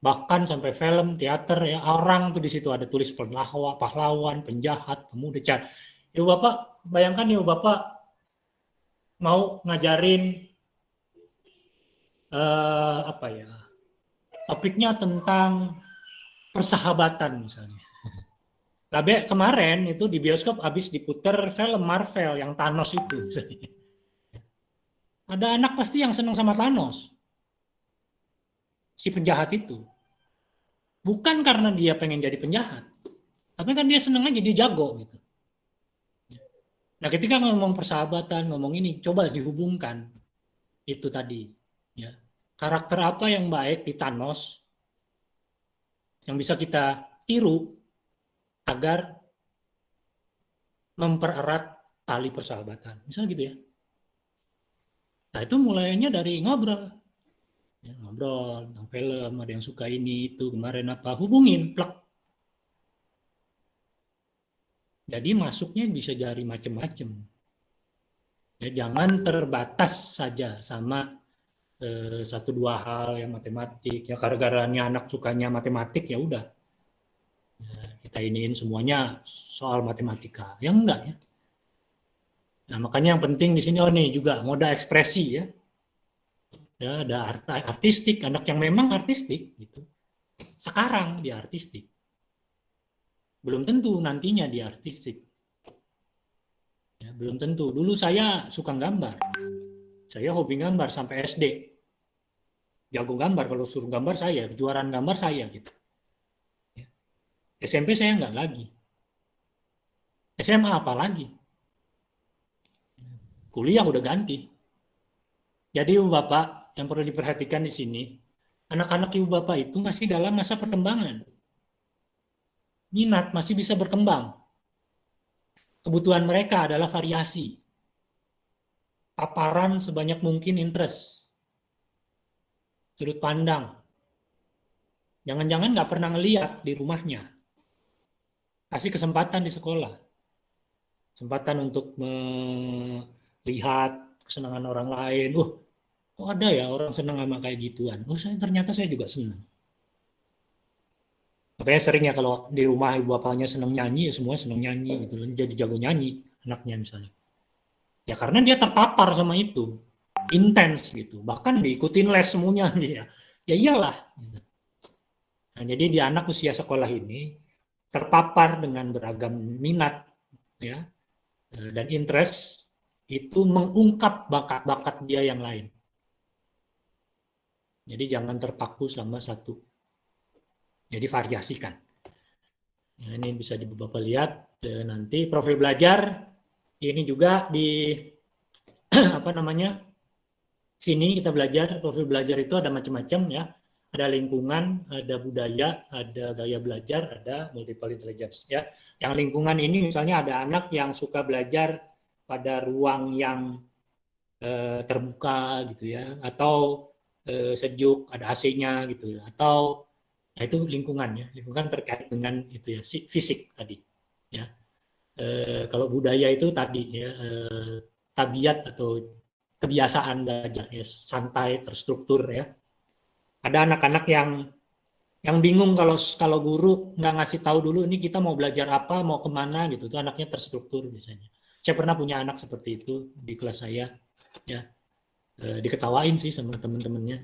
Bahkan sampai film, teater, ya, orang tuh di situ ada tulis pahlawan, penjahat, pemuda, Ibu Bapak, bayangkan Ibu Bapak mau ngajarin topiknya tentang persahabatan misalnya. Tapi kemarin itu di bioskop habis diputer film Marvel yang Thanos itu. Ada anak pasti yang senang sama Thanos. Si penjahat itu. Bukan karena dia pengen jadi penjahat. Tapi kan dia senang aja, dia jago gitu. Nah ketika ngomong persahabatan, ngomong ini, coba dihubungkan. Itu tadi. Ya. Karakter apa yang baik di Thanos yang bisa kita tiru agar mempererat tali persahabatan. Misalnya gitu ya. Nah itu mulainya dari ngobrol. Ya, ngobrol tentang film, ada yang suka ini, itu, kemarin apa, hubungin, plek. Jadi masuknya bisa dari macam-macam. Ya, jangan terbatas saja sama satu dua hal yang matematik. Ya gara-gara anak sukanya matematik ya udah. Ya, kita iniin semuanya soal matematika. Ya enggak ya. Nah, makanya yang penting di sini nih juga moda ekspresi ya. Ya, ada artistik, anak yang memang artistik gitu. Sekarang dia artistik. Belum tentu nantinya dia artistik. Ya, belum tentu. Dulu saya suka gambar. Saya hobi gambar sampai SD. Jago gambar, kalau suruh gambar saya, kejuaraan gambar saya gitu. Ya. SMP saya enggak lagi. SMA apalagi. Kuliah udah ganti. Jadi Ibu Bapak, yang perlu diperhatikan di sini, anak-anak Ibu Bapak itu masih dalam masa perkembangan. Minat masih bisa berkembang. Kebutuhan mereka adalah variasi. Paparan sebanyak mungkin interest. Sudut pandang. Jangan-jangan nggak pernah ngeliat di rumahnya. Kasih kesempatan di sekolah. Kesempatan untuk melihat kesenangan orang lain. Kok ada ya orang senang sama kayak gituan? Ternyata saya juga senang. Makanya sering ya kalau di rumah ibu bapaknya senang nyanyi, ya semua senang nyanyi gitu. Jadi jago nyanyi anaknya misalnya. Ya karena dia terpapar sama itu. Intens gitu. Bahkan diikutin les semuanya dia. Ya iyalah. Nah, jadi di anak usia sekolah ini terpapar dengan beragam minat ya dan interest itu mengungkap bakat-bakat dia yang lain. Jadi jangan terpaku sama satu. Jadi variasikan. Nah, ini bisa Bapak lihat nanti profil belajar ini juga di sini kita belajar profil belajar itu ada macam-macam ya. Ada lingkungan, ada budaya, ada gaya belajar, ada multiple intelligence ya. Yang lingkungan ini misalnya ada anak yang suka belajar pada ruang yang terbuka gitu ya, atau sejuk, ada AC-nya gitu ya, atau nah itu lingkungan ya, lingkungan terkait dengan itu ya fisik tadi ya. Kalau budaya itu tadi ya tabiat atau kebiasaan belajar ya, santai, terstruktur ya. Ada anak-anak yang bingung kalau guru nggak ngasih tahu dulu ini kita mau belajar apa, mau kemana gitu, itu anaknya terstruktur biasanya. Saya pernah punya anak seperti itu di kelas saya ya, diketawain sih sama teman-temannya.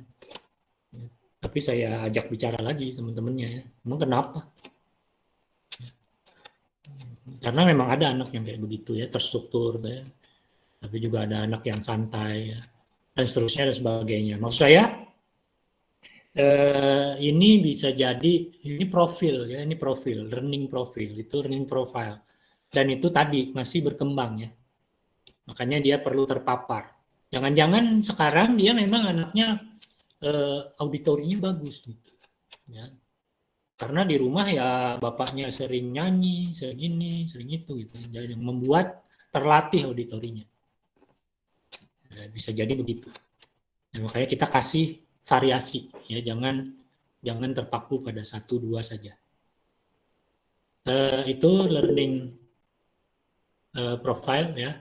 Ya. Tapi saya ajak bicara lagi teman-temannya ya, emang kenapa? Ya. Karena memang ada anak yang kayak begitu ya, terstruktur ya. Tapi juga ada anak yang santai ya, dan seterusnya dan sebagainya. Maksud saya ini bisa jadi ini profil ya, ini profil, learning profile, itu learning profile. Dan itu tadi masih berkembang ya. Makanya dia perlu terpapar. Jangan-jangan sekarang dia memang anaknya auditorinya bagus gitu. Ya. Karena di rumah ya bapaknya sering nyanyi, sering ini, sering itu gitu. Jadi membuat terlatih auditorinya. Bisa jadi begitu. Nah, makanya kita kasih variasi ya, jangan terpaku pada 1-2 saja. Itu learning profile ya.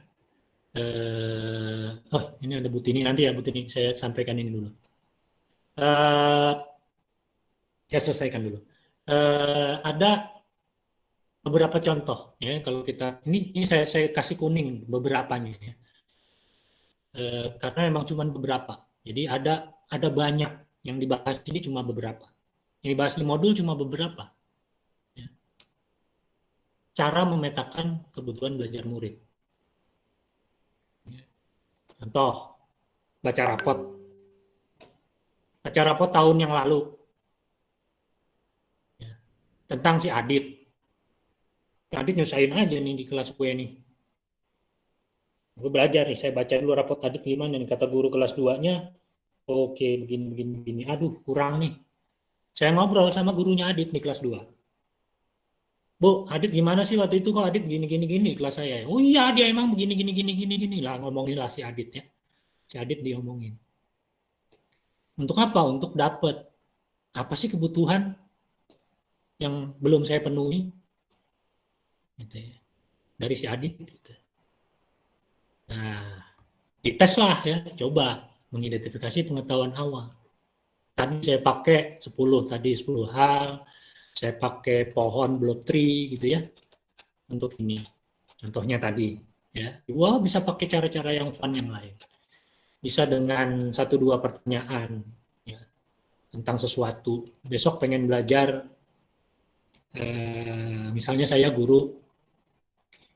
Ini ada Bu Tini, nanti ya Bu Tini saya sampaikan ini dulu. Saya selesaikan dulu. Ada beberapa contoh ya, kalau kita ini saya kasih kuning beberapanya ya. karena memang cuma beberapa. Jadi ada banyak yang dibahas ini cuma beberapa. Yang dibahas di modul cuma beberapa. Ya. Cara memetakan kebutuhan belajar murid. Ya. Contoh, baca rapot. Baca rapot tahun yang lalu. Ya. Tentang si Adit. Adit nyusahin aja nih di kelas gue nih. Gue belajar nih, saya baca dulu rapot Adit gimana nih, kata guru kelas 2-nya, oke, begini. Aduh, kurang nih. Saya ngobrol sama gurunya Adit di kelas 2. Bu, Adit gimana sih waktu itu kok Adit gini di kelas saya? Oh iya, dia emang begini lah, ngomongin lah si Adit ya. Si Adit diomongin. Untuk apa? Untuk dapat apa sih kebutuhan yang belum saya penuhi? Gitu ya. Dari si Adit gitu. Nah, dites lah ya, coba mengidentifikasi pengetahuan awal. Tadi saya pakai 10 hal, saya pakai pohon block tree gitu ya, untuk ini. Contohnya tadi, ya. Wah, bisa pakai cara-cara yang fun yang lain. Bisa dengan 1-2 pertanyaan ya, tentang sesuatu. Besok pengen belajar, misalnya saya guru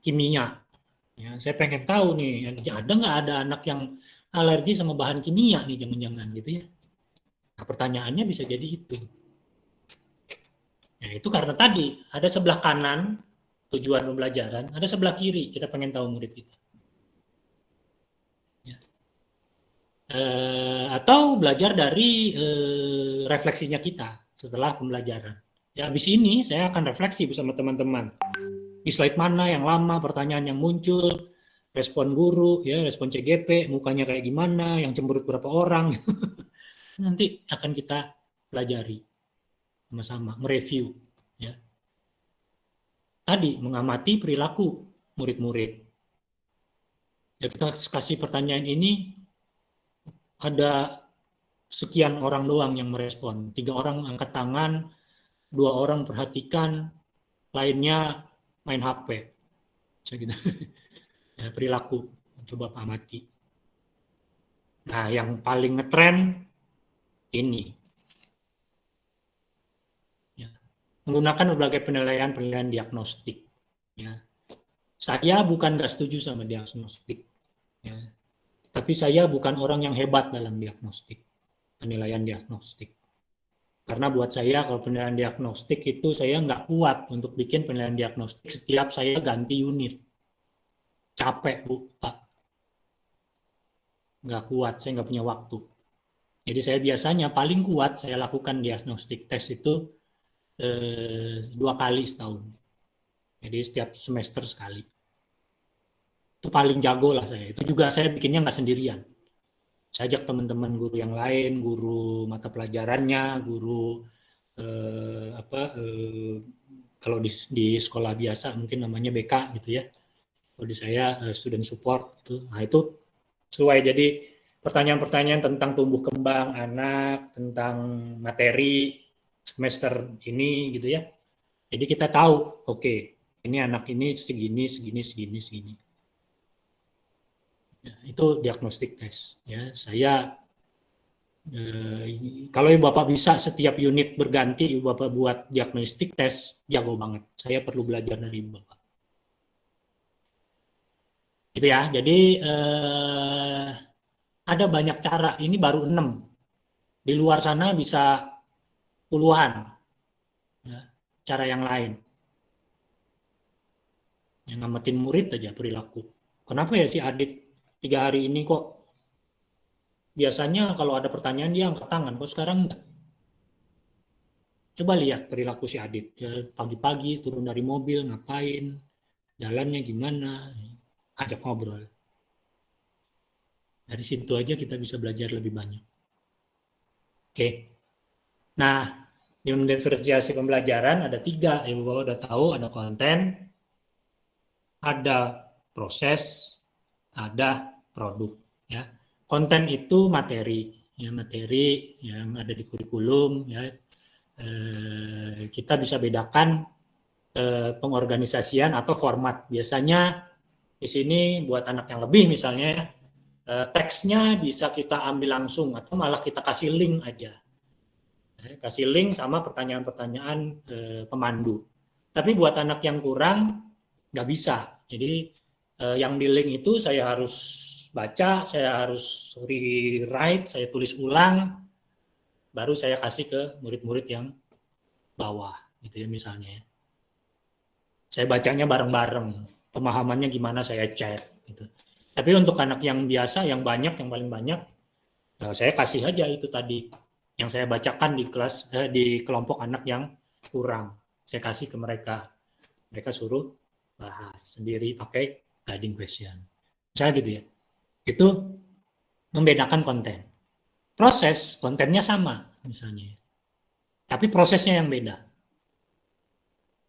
kimia. Ya, saya pengen tahu nih, ada nggak ada anak yang alergi sama bahan kimia nih, jangan-jangan gitu ya. Nah, pertanyaannya bisa jadi itu. Ya, itu karena tadi ada sebelah kanan tujuan pembelajaran, ada sebelah kiri kita pengen tahu murid kita. Ya. Atau belajar dari refleksinya kita setelah pembelajaran. Ya, habis ini saya akan refleksi bersama teman-teman. Di slide mana yang lama, pertanyaan yang muncul, respon guru, ya, respon CGP, mukanya kayak gimana, yang cemberut berapa orang. Nanti akan kita pelajari sama-sama, mereview. Ya. Tadi, mengamati perilaku murid-murid. Ya, kita kasih pertanyaan ini, ada sekian orang doang yang merespon. 3 orang angkat tangan, 2 orang perhatikan, lainnya main HP, gitu. Ya, perilaku, coba amati. Nah, yang paling ngetren ini, ya, menggunakan berbagai penilaian diagnostik. Ya. Saya bukan nggak setuju sama diagnostik, ya. Tapi saya bukan orang yang hebat dalam diagnostik, penilaian diagnostik. Karena buat saya kalau penilaian diagnostik itu saya nggak kuat untuk bikin penilaian diagnostik setiap saya ganti unit. Capek, Bu, Pak. Nggak kuat, saya nggak punya waktu. Jadi saya biasanya paling kuat saya lakukan diagnostik tes itu 2 kali setahun. Jadi setiap semester sekali. Itu paling jago lah saya. Itu juga saya bikinnya nggak sendirian. Saya ajak teman-teman guru yang lain, guru mata pelajarannya, guru kalau di sekolah biasa mungkin namanya BK gitu ya. Kalau di saya student support itu. Nah, itu sesuai. Jadi pertanyaan-pertanyaan tentang tumbuh kembang anak, tentang materi semester ini gitu ya. Jadi kita tahu, oke, ini anak ini segini. Ya, itu diagnostik tes. Ya, saya kalau Bapak bisa setiap unit berganti Bapak buat diagnostik tes, jago banget. Saya perlu belajar dari Bapak. Itu ya. Jadi ada banyak cara. Ini baru 6. Di luar sana bisa puluhan. Ya, cara yang lain. Yang ngamatin murid aja perilaku. Kenapa ya si Adit 3 hari ini kok biasanya kalau ada pertanyaan dia angkat tangan, kok sekarang enggak? Coba lihat perilaku si Adit. Pagi-pagi turun dari mobil, ngapain, jalannya gimana, ajak ngobrol. Dari situ aja kita bisa belajar lebih banyak. Oke. Nah, diferensiasi pembelajaran ada 3, Ibu-Bapak udah tahu, ada konten, ada proses, ada produk. Ya. Konten itu materi, ya, materi yang ada di kurikulum. Ya. Kita bisa bedakan pengorganisasian atau format. Biasanya di sini buat anak yang lebih misalnya teksnya bisa kita ambil langsung atau malah kita kasih link aja. Kasih link sama pertanyaan-pertanyaan pemandu. Tapi buat anak yang kurang nggak bisa. Jadi yang di link itu saya harus baca, saya harus rewrite, saya tulis ulang, baru saya kasih ke murid-murid yang bawah, gitu ya misalnya. Saya bacanya bareng-bareng, pemahamannya gimana saya cek, gitu. Tapi untuk anak yang biasa, yang banyak, yang paling banyak, saya kasih aja itu tadi yang saya bacakan di kelas, di kelompok anak yang kurang, saya kasih ke mereka. Mereka suruh bahas sendiri pakai guiding question. Misalnya gitu ya. Itu membedakan konten. Proses kontennya sama misalnya. Tapi prosesnya yang beda.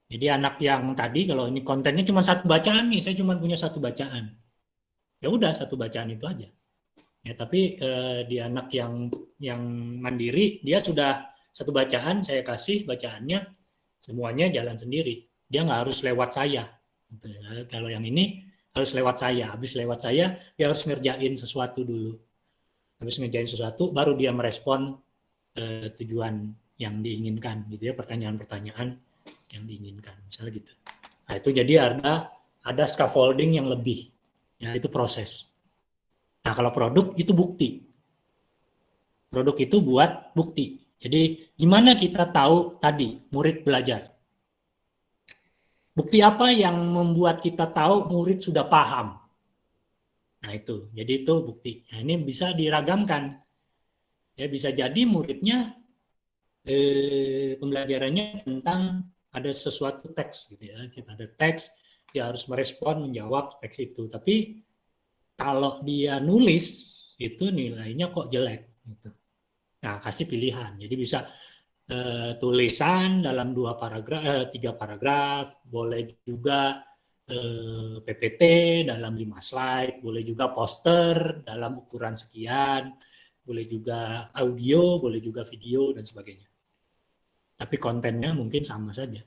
Jadi anak yang tadi kalau ini kontennya cuma satu bacaan nih, saya cuma punya satu bacaan. Ya udah satu bacaan itu aja. Ya, tapi di anak yang mandiri dia sudah satu bacaan, saya kasih bacaannya semuanya jalan sendiri. Dia nggak harus lewat saya. Gitu. Kalau yang ini harus lewat saya. Habis lewat saya, dia harus ngerjain sesuatu dulu. Habis ngerjain sesuatu, baru dia merespon tujuan yang diinginkan, gitu ya, pertanyaan-pertanyaan yang diinginkan, misalnya gitu. Nah itu jadi ada scaffolding yang lebih, ya itu proses. Nah kalau produk itu bukti. Produk itu buat bukti. Jadi gimana kita tahu tadi murid belajar? Bukti apa yang membuat kita tahu murid sudah paham? Nah itu, jadi itu bukti. Nah, ini bisa diragamkan. Ya bisa jadi muridnya pembelajarannya tentang ada sesuatu teks gitu ya. Kita ada teks, dia harus merespon, menjawab teks itu. Tapi kalau dia nulis itu nilainya kok jelek gitu. Nah, kasih pilihan. Jadi bisa tulisan dalam 3 paragraf, boleh juga PPT dalam 5 slide, boleh juga poster dalam ukuran sekian, boleh juga audio, boleh juga video dan sebagainya. Tapi kontennya mungkin sama saja.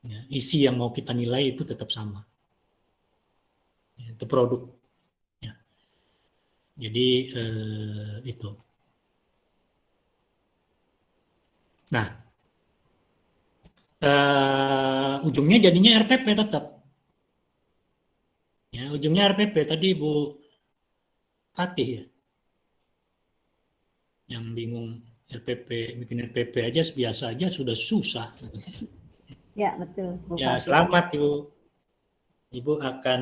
Ya, isi yang mau kita nilai itu tetap sama. Ya, itu produk. Ya. Jadi itu. Nah, ujungnya jadinya RPP tetap. Ya, ujungnya RPP tadi Bu Fatih ya. Yang bingung RPP, bikin RPP aja biasa aja sudah susah. Ya betul. Bu Ya Fatih. selamat Ibu. Ibu akan,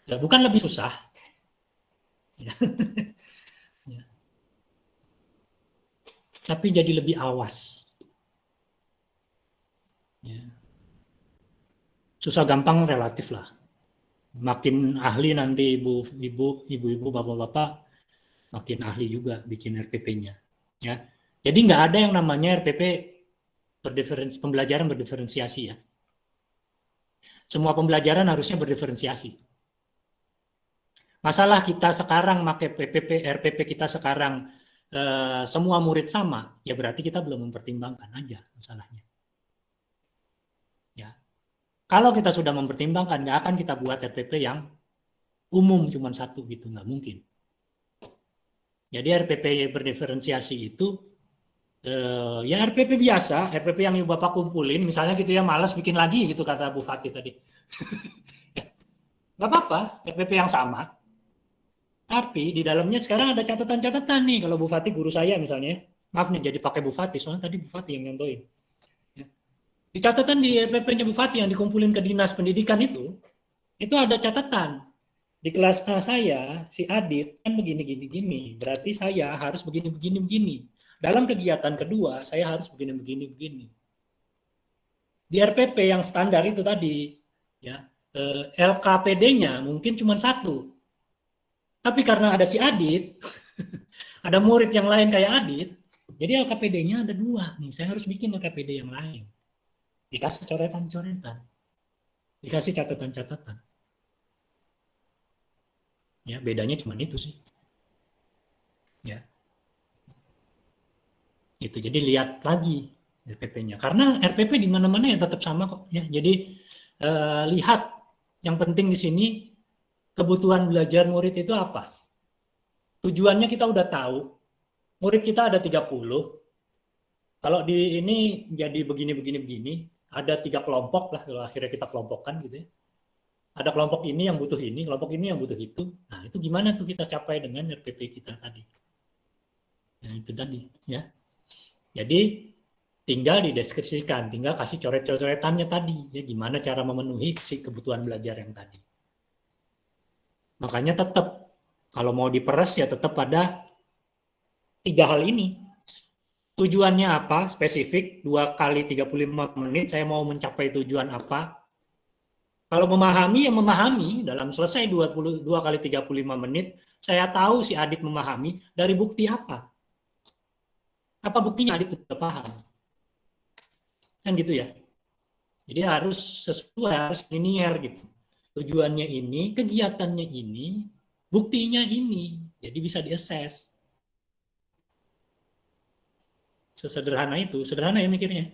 ya, bukan lebih susah. Ya. Ya. Tapi jadi lebih awas. Ya. Susah gampang relatif lah. Makin ahli nanti ibu-ibu, bapak-bapak, makin ahli juga bikin RPP-nya. Ya, jadi nggak ada yang namanya RPP pembelajaran berdiferensiasi ya. Semua pembelajaran harusnya berdiferensiasi. Masalah kita sekarang pakai RPP kita sekarang semua murid sama, ya berarti kita belum mempertimbangkan aja masalahnya. Ya, kalau kita sudah mempertimbangkan, nggak akan kita buat RPP yang umum cuma satu gitu, nggak mungkin. Jadi RPP berdiferensiasi itu ya RPP biasa, RPP yang Ibu Bapak kumpulin, misalnya gitu ya, malas bikin lagi gitu kata Bu Fatih tadi. Nggak apa-apa, RPP yang sama. Tapi di dalamnya sekarang ada catatan-catatan nih, kalau Bu Fatih guru saya misalnya, maaf nih jadi pakai Bu Fatih, soalnya tadi Bu Fatih yang nyontohin. Ya. Di catatan di RPP-nya Bu Fatih yang dikumpulin ke Dinas Pendidikan itu ada catatan. Di kelas A saya, si Adit, kan begini. Berarti saya harus begini. Dalam kegiatan kedua, saya harus begini. Di RPP yang standar itu tadi, ya LKPD-nya mungkin cuma 1. Tapi karena ada si Adit, ada murid yang lain kayak Adit, jadi LKPD-nya ada 2 nih. Saya harus bikin LKPD yang lain. Dikasih coretan-coretan. Dikasih catatan-catatan. Ya, bedanya cuma itu sih. Ya. Itu jadi lihat lagi RPP-nya. Karena RPP di mana-mana ya tetap sama kok ya. Jadi lihat yang penting di sini kebutuhan belajar murid itu apa? Tujuannya kita udah tahu. Murid kita ada 30. Kalau di ini jadi begini, ada 3 kelompok lah kalau akhirnya kita kelompokkan gitu ya. Ada kelompok ini yang butuh ini, kelompok ini yang butuh itu. Nah, itu gimana tuh kita capai dengan RPP kita tadi? Nah, itu tadi ya. Jadi tinggal dideskripsikan, tinggal kasih coret-coretannya tadi ya, gimana cara memenuhi si kebutuhan belajar yang tadi. Makanya tetap kalau mau diperes ya tetap ada 3 hal ini. Tujuannya apa? Spesifik, 2 kali 35 menit saya mau mencapai tujuan apa? Kalau memahami, ya memahami. Dalam selesai 2 kali 35 menit, saya tahu si Adit memahami dari bukti apa. Apa buktinya Adit sudah paham? Kan gitu ya. Jadi harus sesuai, harus linear gitu. Tujuannya ini, kegiatannya ini, buktinya ini. Jadi bisa diakses. Sesederhana itu, sederhana ya mikirnya.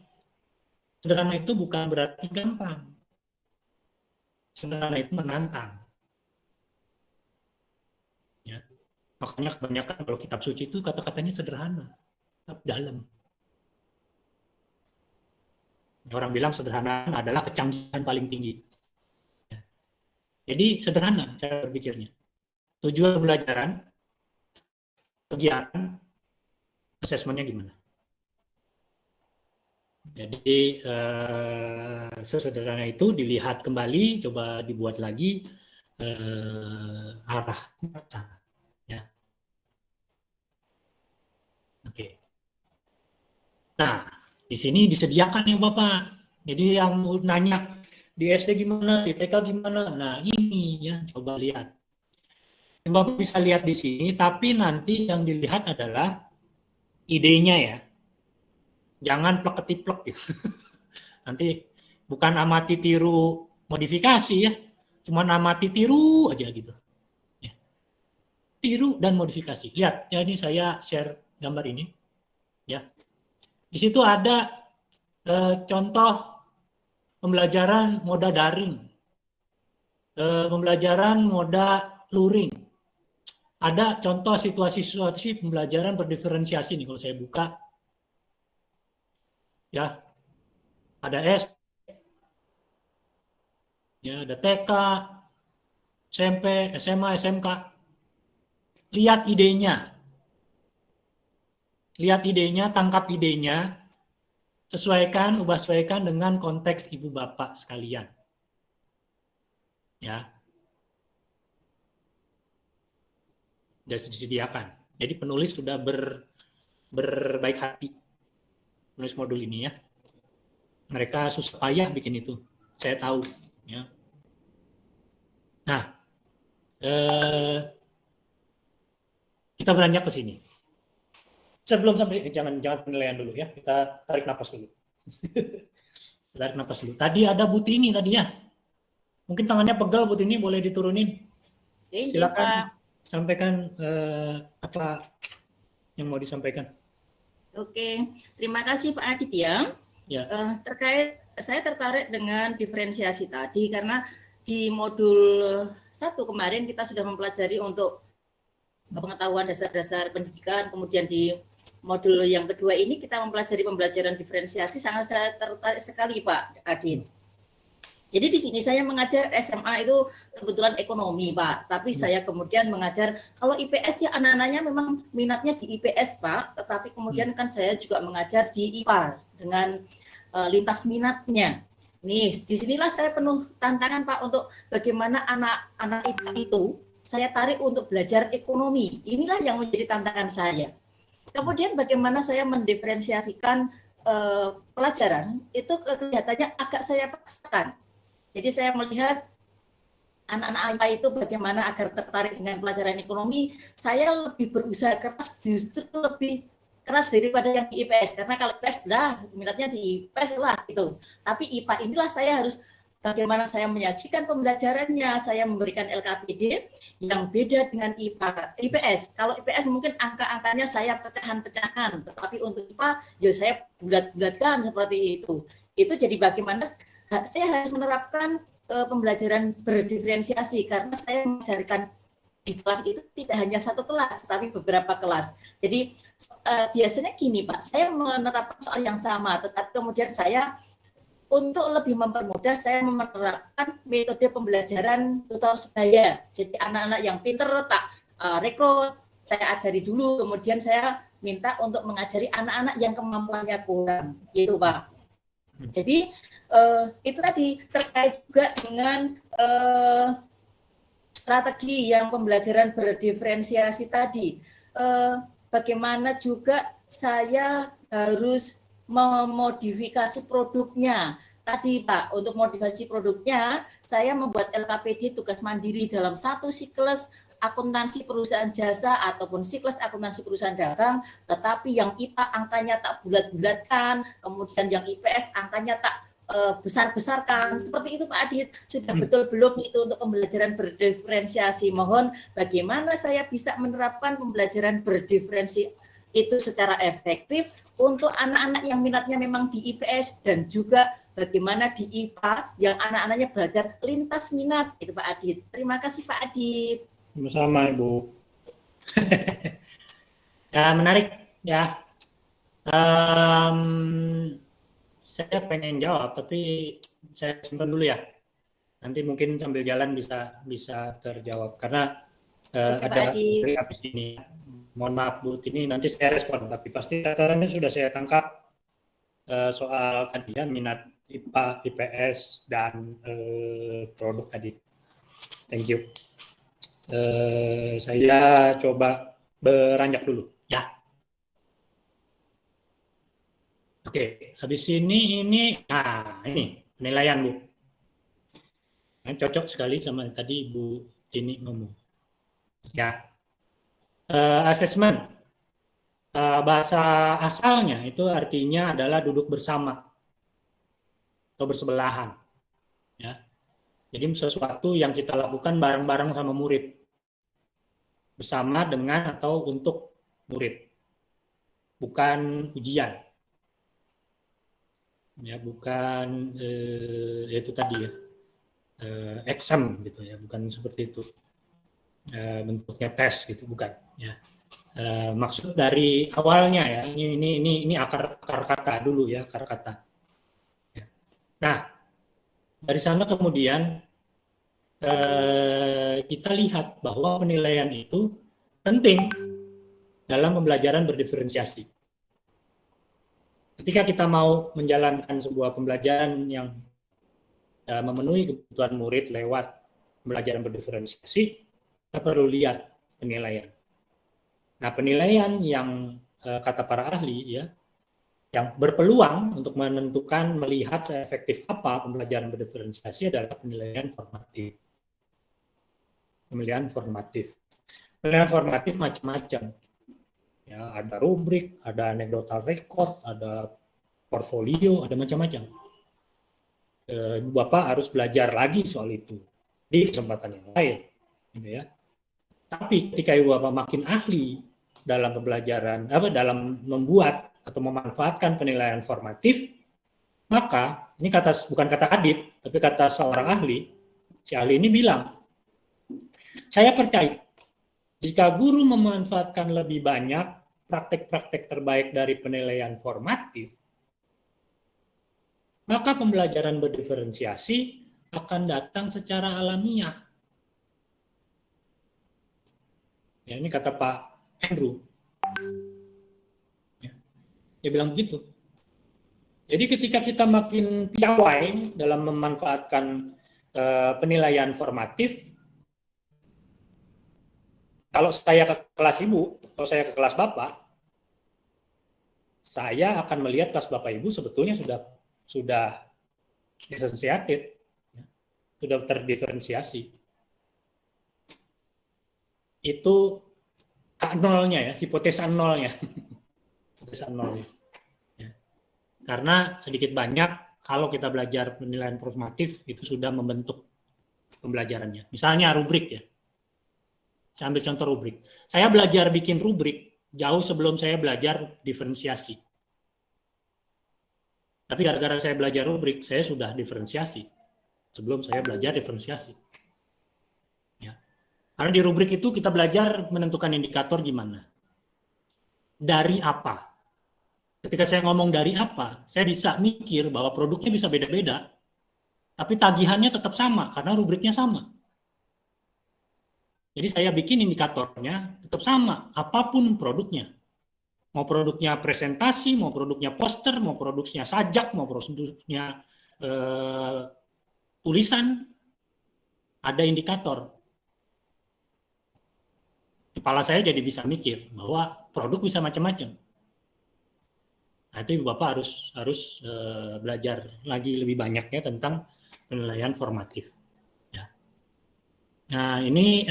Sederhana itu bukan berarti gampang. Sederhana itu menantang. Ya. Makanya kebanyakan kalau kitab suci itu kata-katanya sederhana, tapi dalam. Orang bilang sederhana adalah kecanggihan paling tinggi. Ya. Jadi sederhana cara berpikirnya. Tujuan pembelajaran, kegiatan, asesmennya gimana? Jadi sesederhana itu dilihat kembali, coba dibuat lagi arah sana. Ya. Oke. Nah, di sini disediakan ya Bapak. Jadi yang nanya di SD gimana, di TK gimana, nah ini ya coba lihat. Bapak bisa lihat di sini, tapi nanti yang dilihat adalah idenya ya. Jangan plek-ketiplek gitu. Nanti bukan amati tiru modifikasi ya, cuma amati tiru aja gitu. Ya. Tiru dan modifikasi. Lihat, ya ini saya share gambar ini. Ya, di situ ada contoh pembelajaran moda daring, pembelajaran moda luring. Ada contoh situasi-situasi pembelajaran berdiferensiasi nih kalau saya buka. Ya, ada S, ya ada TK, SMP, SMA, SMK. Lihat idenya, tangkap idenya, ubah sesuaikan dengan konteks ibu bapak sekalian. Ya, sudah disediakan. Jadi penulis sudah berbaik hati. Menulis modul ini ya. Mereka susah payah bikin itu. Saya tahu. Ya. Nah, kita beranjak ke sini. Sebelum sampai, jangan penilaian dulu ya. Kita tarik napas dulu. Tarik napas dulu. Tadi ada Bu Tini tadi ya. Mungkin tangannya pegal Bu Tini, boleh diturunin. Silakan sampaikan apa yang mau disampaikan. Oke, terima kasih Pak Adit ya. Saya tertarik dengan diferensiasi tadi karena di modul 1 kemarin kita sudah mempelajari untuk pengetahuan dasar-dasar pendidikan, kemudian di modul yang kedua ini kita mempelajari pembelajaran diferensiasi. Sangat saya tertarik sekali Pak Adit. Jadi di sini saya mengajar SMA itu kebetulan ekonomi Pak, tapi saya kemudian mengajar kalau IPS ya anak-anaknya memang minatnya di IPS Pak, tetapi kemudian kan saya juga mengajar di IPA dengan lintas minatnya. Nih, disinilah saya penuh tantangan Pak untuk bagaimana anak-anak itu saya tarik untuk belajar ekonomi. Inilah yang menjadi tantangan saya. Kemudian bagaimana saya mendiferensiasikan pelajaran itu kelihatannya agak saya paksakan. Jadi saya melihat anak-anak IPA itu bagaimana agar tertarik dengan pelajaran ekonomi, saya lebih berusaha keras, justru lebih keras daripada yang di IPS. Karena kalau IPS lah, minatnya di IPS lah gitu. Tapi IPA inilah saya harus bagaimana saya menyajikan pembelajarannya, saya memberikan LKPD yang beda dengan IPS. Kalau IPS mungkin angka-angkanya saya pecahan-pecahan, tetapi untuk IPA ya saya bulat-bulatkan seperti itu. Itu jadi bagaimana saya harus menerapkan pembelajaran berdiferensiasi karena saya mengajarkan di kelas itu tidak hanya satu kelas, tapi beberapa kelas. Jadi biasanya gini Pak, saya menerapkan soal yang sama, tetapi kemudian saya untuk lebih mempermudah, saya menerapkan metode pembelajaran tutor sebaya. Jadi anak-anak yang pinter tak rekrut, saya ajari dulu, kemudian saya minta untuk mengajari anak-anak yang kemampuannya kurang, gitu Pak. Jadi itu tadi terkait juga dengan strategi yang pembelajaran berdiferensiasi tadi. Bagaimana juga saya harus memodifikasi produknya. Tadi Pak, untuk modifikasi produknya, saya membuat LKPD tugas mandiri dalam satu siklus akuntansi perusahaan jasa ataupun siklus akuntansi perusahaan dagang, tetapi yang IPA angkanya tak bulat-bulatkan, kemudian yang IPS angkanya tak besar-besarkan. Seperti itu Pak Adit, sudah betul belum itu untuk pembelajaran berdiferensiasi? Mohon bagaimana saya bisa menerapkan pembelajaran berdiferensiasi itu secara efektif untuk anak-anak yang minatnya memang di IPS dan juga bagaimana di IPA yang anak-anaknya belajar lintas minat, itu Pak Adit. Terima kasih Pak Adit. Sama-sama Ibu. Ya, menarik ya. Saya pengen jawab, tapi saya simpan dulu ya. Nanti mungkin sambil jalan bisa terjawab karena ada habis ini. Mohon maaf Bu, ini nanti saya respon, tapi pasti tatarannya sudah saya tangkap soal tadi ya, minat IPA, IPS dan produk tadi. Thank you. Saya coba beranjak dulu ya. Oke, habis ini penilaian Bu. Nah, cocok sekali sama tadi Bu Tini ngomong. Ya, assessment bahasa asalnya itu artinya adalah duduk bersama atau bersebelahan. Ya, jadi sesuatu yang kita lakukan bareng-bareng sama murid, bersama dengan atau untuk murid, bukan ujian. Ya, bukan itu tadi ya, exam gitu ya, bukan seperti itu, bentuknya tes gitu, bukan ya. Maksud dari awalnya ya, ini akar kata dulu ya, akar kata ya. Nah, dari sana kemudian kita lihat bahwa penilaian itu penting dalam pembelajaran berdiferensiasi. Ketika kita mau menjalankan sebuah pembelajaran yang memenuhi kebutuhan murid lewat pembelajaran berdiferensiasi, kita perlu lihat penilaian. Nah, penilaian yang kata para ahli ya, yang berpeluang untuk menentukan melihat efektif apa pembelajaran berdiferensiasi adalah penilaian formatif. Penilaian formatif. Penilaian formatif macam-macam. Ya, ada rubrik, ada anecdotal record, ada portfolio, ada macam-macam. Bapak harus belajar lagi soal itu di kesempatan yang lain, gitu ya. Tapi ketika Ibu Bapak makin ahli dalam pembelajaran, dalam membuat atau memanfaatkan penilaian formatif, maka ini bukan kata Adit, tapi kata seorang ahli. Si ahli ini bilang, saya percaya jika guru memanfaatkan lebih banyak praktek-praktek terbaik dari penilaian formatif, maka pembelajaran berdiferensiasi akan datang secara alamiah. Ya, ini kata Pak Andrew. Ya, dia bilang begitu. Jadi ketika kita makin piawai dalam memanfaatkan penilaian formatif, kalau saya ke kelas Ibu, atau saya ke kelas Bapak, saya akan melihat kelas Bapak Ibu sebetulnya sudah differentiated, sudah terdiferensiasi. Itu nolnya ya, hipotesa nolnya. Hipotesa nolnya. Ya. Karena sedikit banyak kalau kita belajar penilaian formatif itu sudah membentuk pembelajarannya. Misalnya rubrik ya. Saya ambil contoh rubrik. Saya belajar bikin rubrik jauh sebelum saya belajar diferensiasi. Tapi gara-gara saya belajar rubrik, saya sudah diferensiasi. sebelum saya belajar diferensiasi. Ya. Karena di rubrik itu kita belajar menentukan indikator gimana. Dari apa? Ketika saya ngomong dari apa, saya bisa mikir bahwa produknya bisa beda-beda, tapi tagihannya tetap sama karena rubriknya sama. Jadi saya bikin indikatornya tetap sama, apapun produknya. Mau produknya presentasi, mau produknya poster, mau produknya sajak, mau produknya tulisan, ada indikator. Kepala saya jadi bisa mikir bahwa produk bisa macam-macam. Nah, itu Ibu Bapak harus belajar lagi lebih banyaknya tentang penilaian formatif. Ya. Nah, ini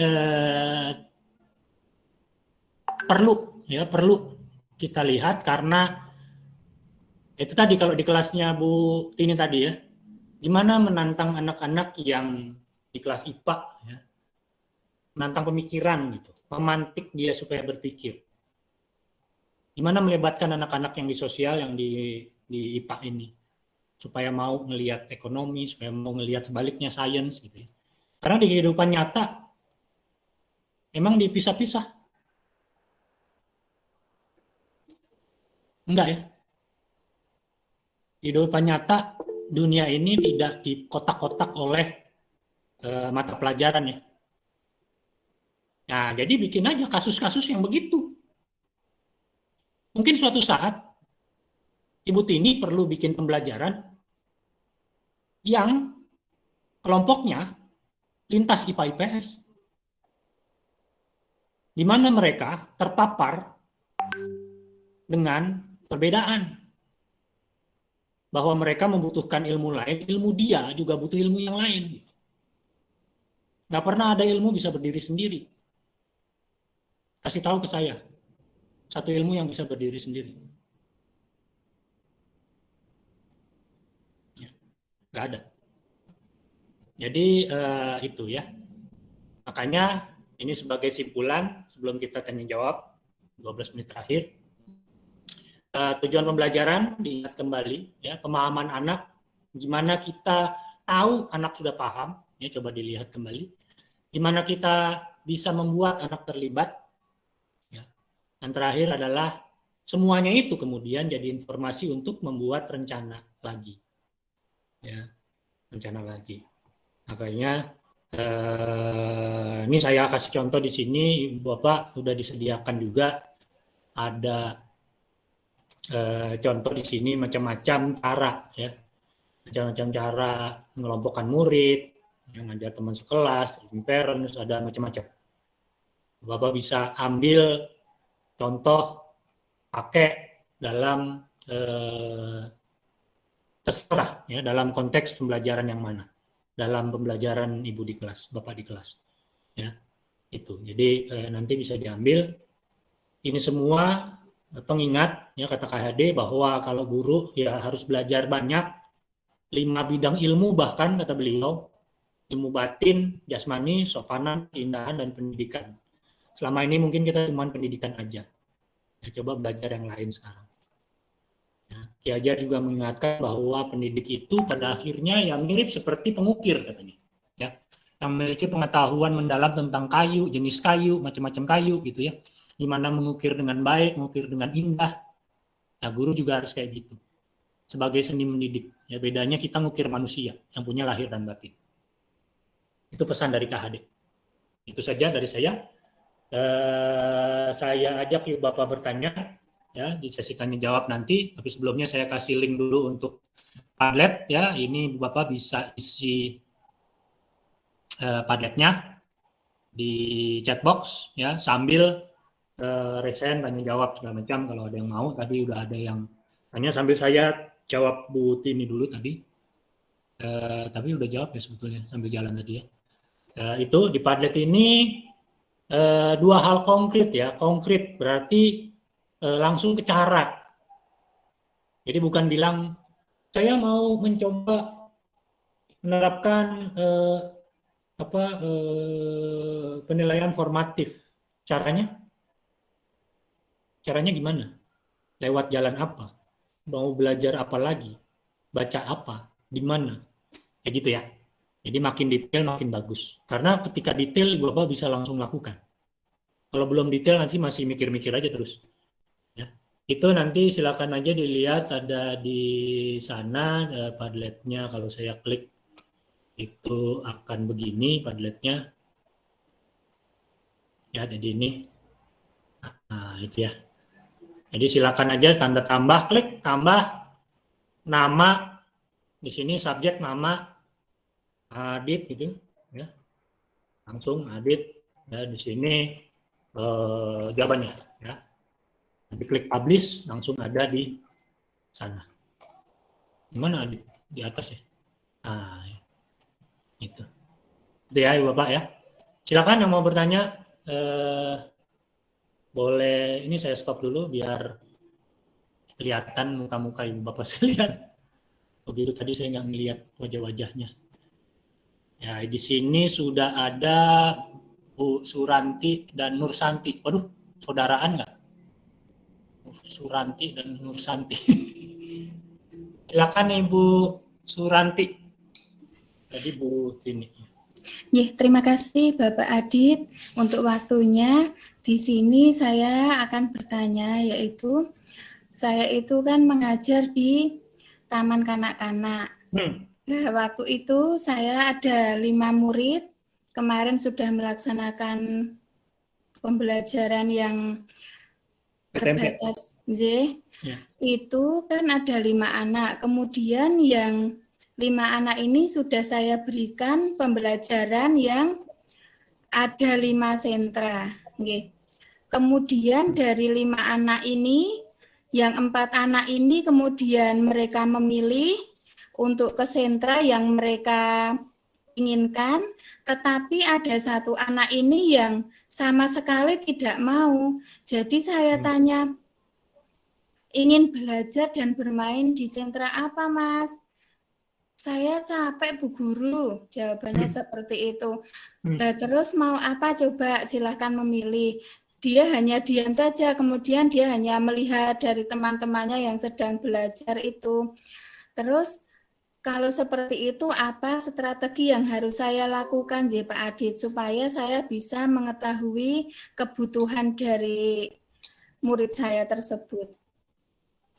perlu kita lihat karena itu tadi kalau di kelasnya Bu Tini tadi ya, gimana menantang anak-anak yang di kelas IPA ya, menantang pemikiran gitu, memantik dia supaya berpikir. Gimana melibatkan anak-anak yang di sosial, yang di IPA ini, supaya mau ngelihat ekonomi, supaya mau ngelihat sebaliknya sains gitu ya. Karena di kehidupan nyata emang dipisah-pisah. Enggak ya. Di kehidupan nyata dunia ini tidak dikotak-kotak oleh mata pelajaran ya. Nah, jadi bikin aja kasus-kasus yang begitu. Mungkin suatu saat Ibu Tini perlu bikin pembelajaran yang kelompoknya lintas IPA IPS. Di mana mereka terpapar dengan perbedaan. Bahwa mereka membutuhkan ilmu lain, ilmu dia juga butuh ilmu yang lain. Nggak pernah ada ilmu bisa berdiri sendiri. Kasih tahu ke saya. Satu ilmu yang bisa berdiri sendiri. Ya, nggak ada. Jadi itu ya. Makanya ini sebagai simpulan sebelum kita tanya jawab 12 menit terakhir. Tujuan pembelajaran diingat kembali ya, pemahaman anak, gimana kita tahu anak sudah paham ya, coba dilihat kembali. Gimana kita bisa membuat anak terlibat. Ya. Dan terakhir adalah semuanya itu kemudian jadi informasi untuk membuat rencana lagi. Ya, rencana lagi. Makanya ini saya kasih contoh di sini, Bapak sudah disediakan juga ada contoh di sini macam-macam cara ya, macam-macam cara mengelompokkan murid, yang ngajar teman sekelas, parents, ada macam-macam. Bapak bisa ambil contoh pakai dalam terserah ya, dalam konteks pembelajaran yang mana, dalam pembelajaran Ibu di kelas, Bapak di kelas ya, itu. Jadi nanti bisa diambil ini semua pengingat ya, kata KHD bahwa kalau guru ya harus belajar banyak, 5 bidang ilmu bahkan kata beliau, ilmu batin, jasmani, sopanan, keindahan, dan pendidikan. Selama ini mungkin kita cuma pendidikan aja. Ya, coba belajar yang lain sekarang. Ya, Ki Hajar juga mengingatkan bahwa pendidik itu pada akhirnya ya mirip seperti pengukir katanya. Ya, yang memiliki pengetahuan mendalam tentang kayu, jenis kayu, macam-macam kayu gitu ya. Gimana mengukir dengan baik, mengukir dengan indah. Nah, guru juga harus kayak gitu. Sebagai seni mendidik. Ya, bedanya kita ngukir manusia yang punya lahir dan batin. Itu pesan dari KHD. Itu saja dari saya. Saya ajak Ibu Bapak bertanya ya di sesi tanya jawab nanti. Tapi sebelumnya saya kasih link dulu untuk Padlet ya. Ini Ibu Bapak bisa isi Padletnya di chatbox ya, sambil resen, tanya jawab segala macam kalau ada yang mau. Tadi udah ada yang tanya sambil saya jawab Bu Tini dulu tadi. Tapi udah jawab ya sebetulnya sambil jalan tadi ya. Itu di Padlet ini 2 hal konkret ya. Konkret berarti langsung ke cara. Jadi bukan bilang saya mau mencoba menerapkan penilaian formatif. Caranya gimana? Lewat jalan apa? Mau belajar apa lagi? Baca apa? Di mana? Ya gitu ya. Jadi makin detail makin bagus. Karena ketika detail Bapak bisa langsung lakukan. Kalau belum detail nanti masih mikir-mikir aja terus. Ya. Itu nanti silakan aja dilihat ada di sana Padletnya. Kalau saya klik itu akan begini Padletnya. Ya, jadi ini. Nah, itu ya. Jadi silakan aja tanda tambah, klik tambah nama di sini subjek nama Adit gitu ya. Langsung Adit ya di sini jawabannya ya. Nanti klik publish langsung ada di sana. Di mana Adit? Di atas ya. Nah, itu. Itu ya Bapak ya. Silakan yang mau bertanya boleh, ini saya stop dulu biar kelihatan muka-muka Ibu Bapak sekalian. Begitu tadi saya nggak ngelihat wajah-wajahnya. Ya, di sini sudah ada Bu Suranti dan Nur Santi. Waduh, saudaraan nggak? Suranti dan Nur Santi. Silakan Ibu Suranti. Tadi Bu Tini. Ya, terima kasih Bapak Adit untuk waktunya. Di sini saya akan bertanya, yaitu saya itu kan mengajar di Taman Kanak-Kanak. Nah, waktu itu saya ada 5 murid, kemarin sudah melaksanakan pembelajaran yang terbatas. Ya. Itu kan ada 5 anak, kemudian yang 5 anak ini sudah saya berikan pembelajaran yang ada 5 sentra. Okay. Kemudian dari 5 anak ini, yang 4 anak ini kemudian mereka memilih untuk ke sentra yang mereka inginkan, tetapi ada 1 anak ini yang sama sekali tidak mau. Jadi saya tanya, ingin belajar dan bermain di sentra apa, Mas? Saya capek Bu Guru, jawabannya seperti itu. Nah, terus mau apa coba, silahkan memilih. Dia hanya diam saja, kemudian dia hanya melihat dari teman-temannya yang sedang belajar itu. Terus kalau seperti itu apa strategi yang harus saya lakukan Pak Adit supaya saya bisa mengetahui kebutuhan dari murid saya tersebut.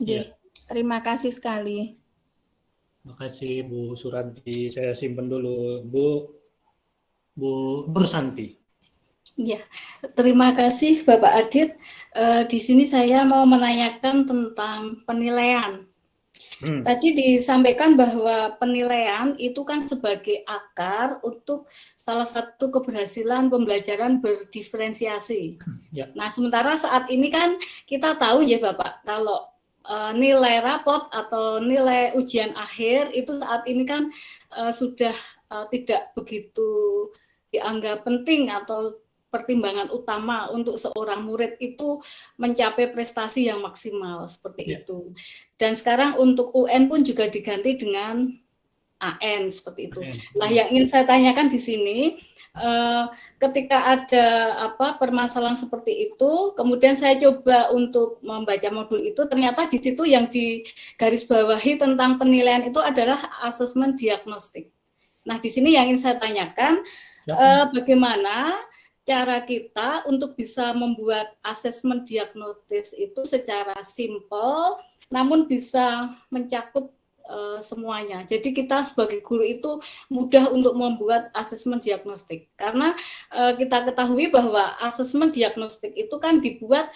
Ya. Terima kasih sekali. Terima kasih Bu Suranti. Saya simpan dulu. Bu Nursanti. Ya, terima kasih Bapak Adit. Di sini saya mau menanyakan tentang penilaian. Tadi disampaikan bahwa penilaian itu kan sebagai akar untuk salah satu keberhasilan pembelajaran berdiferensiasi. Ya. Nah, sementara saat ini kan kita tahu ya Bapak, kalau nilai raport atau nilai ujian akhir itu saat ini kan sudah tidak begitu dianggap penting atau pertimbangan utama untuk seorang murid itu mencapai prestasi yang maksimal seperti itu. Dan sekarang untuk UN pun juga diganti dengan AN seperti itu. Nah, yang ingin saya tanyakan di sini, ketika ada permasalahan seperti itu, kemudian saya coba untuk membaca modul itu, ternyata di situ yang digarisbawahi tentang penilaian itu adalah asesmen diagnostik. Nah, di sini yang ingin saya tanyakan, bagaimana cara kita untuk bisa membuat asesmen diagnostis itu secara simpel, namun bisa mencakup semuanya. Jadi kita sebagai guru itu mudah untuk membuat asesmen diagnostik. Karena kita ketahui bahwa asesmen diagnostik itu kan dibuat,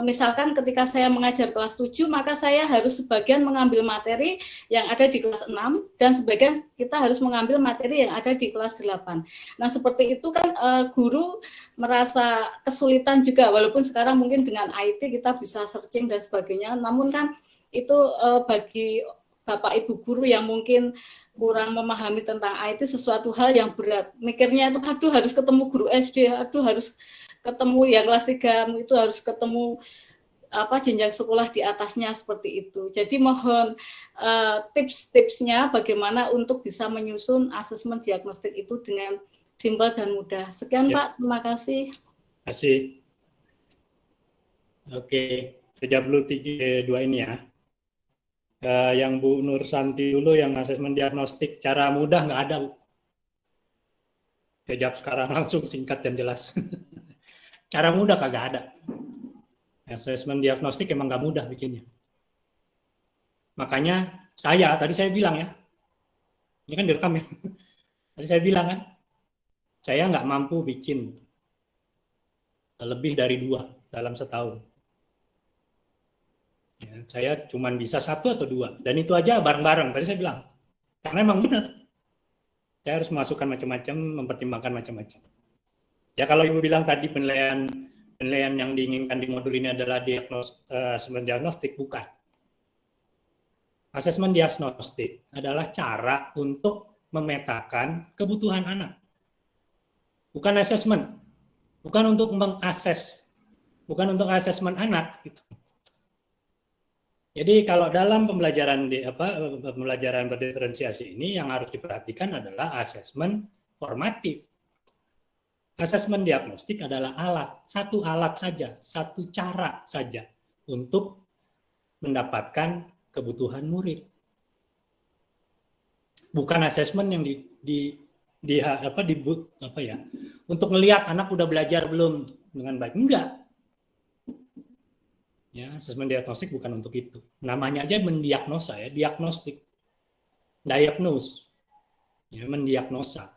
misalkan ketika saya mengajar kelas 7, maka saya harus sebagian mengambil materi yang ada di kelas 6, dan sebagian kita harus mengambil materi yang ada di kelas 8. Nah, seperti itu kan guru merasa kesulitan juga, walaupun sekarang mungkin dengan IT kita bisa searching dan sebagainya, namun kan itu bagi Bapak Ibu guru yang mungkin kurang memahami tentang IT sesuatu hal yang berat. Mikirnya itu aduh harus ketemu guru SD, aduh harus ketemu ya kelas 3, itu harus ketemu jenjang sekolah di atasnya seperti itu. Jadi mohon tips-tipsnya bagaimana untuk bisa menyusun asesmen diagnostik itu dengan simpel dan mudah. Sekian Pak, terima kasih. Terima kasih. Oke, sejak dulu 2 ini ya. Yang Bu Nur Santi dulu yang asesmen diagnostik cara mudah nggak ada, Bu. Saya jawab sekarang langsung singkat dan jelas. Cara mudah kagak ada. Asesmen diagnostik emang nggak mudah bikinnya. Makanya tadi saya bilang ya, ini kan direkam ya. Tadi saya bilang kan, saya nggak mampu bikin lebih dari 2 dalam setahun. Ya, saya cuma bisa 1 atau 2, dan itu aja bareng-bareng. Tadi saya bilang, karena emang benar. Saya harus memasukkan macam-macam, mempertimbangkan macam-macam. Ya kalau Ibu bilang tadi penilaian yang diinginkan di modul ini adalah asesmen diagnostik, bukan. Asesmen diagnostik adalah cara untuk memetakan kebutuhan anak. Bukan asesmen. Bukan untuk mengakses. Bukan untuk asesmen anak. Gitu. Jadi kalau dalam pembelajaran berdiferensiasi ini yang harus diperhatikan adalah asesmen formatif. Asesmen diagnostik adalah satu alat saja, satu cara saja untuk mendapatkan kebutuhan murid. Bukan asesmen yang untuk melihat anak udah belajar belum dengan baik. Enggak. Ya, asesmen diagnostik bukan untuk itu. Namanya aja mendiagnosa ya, diagnostik. Diagnose. Ya, mendiagnosa.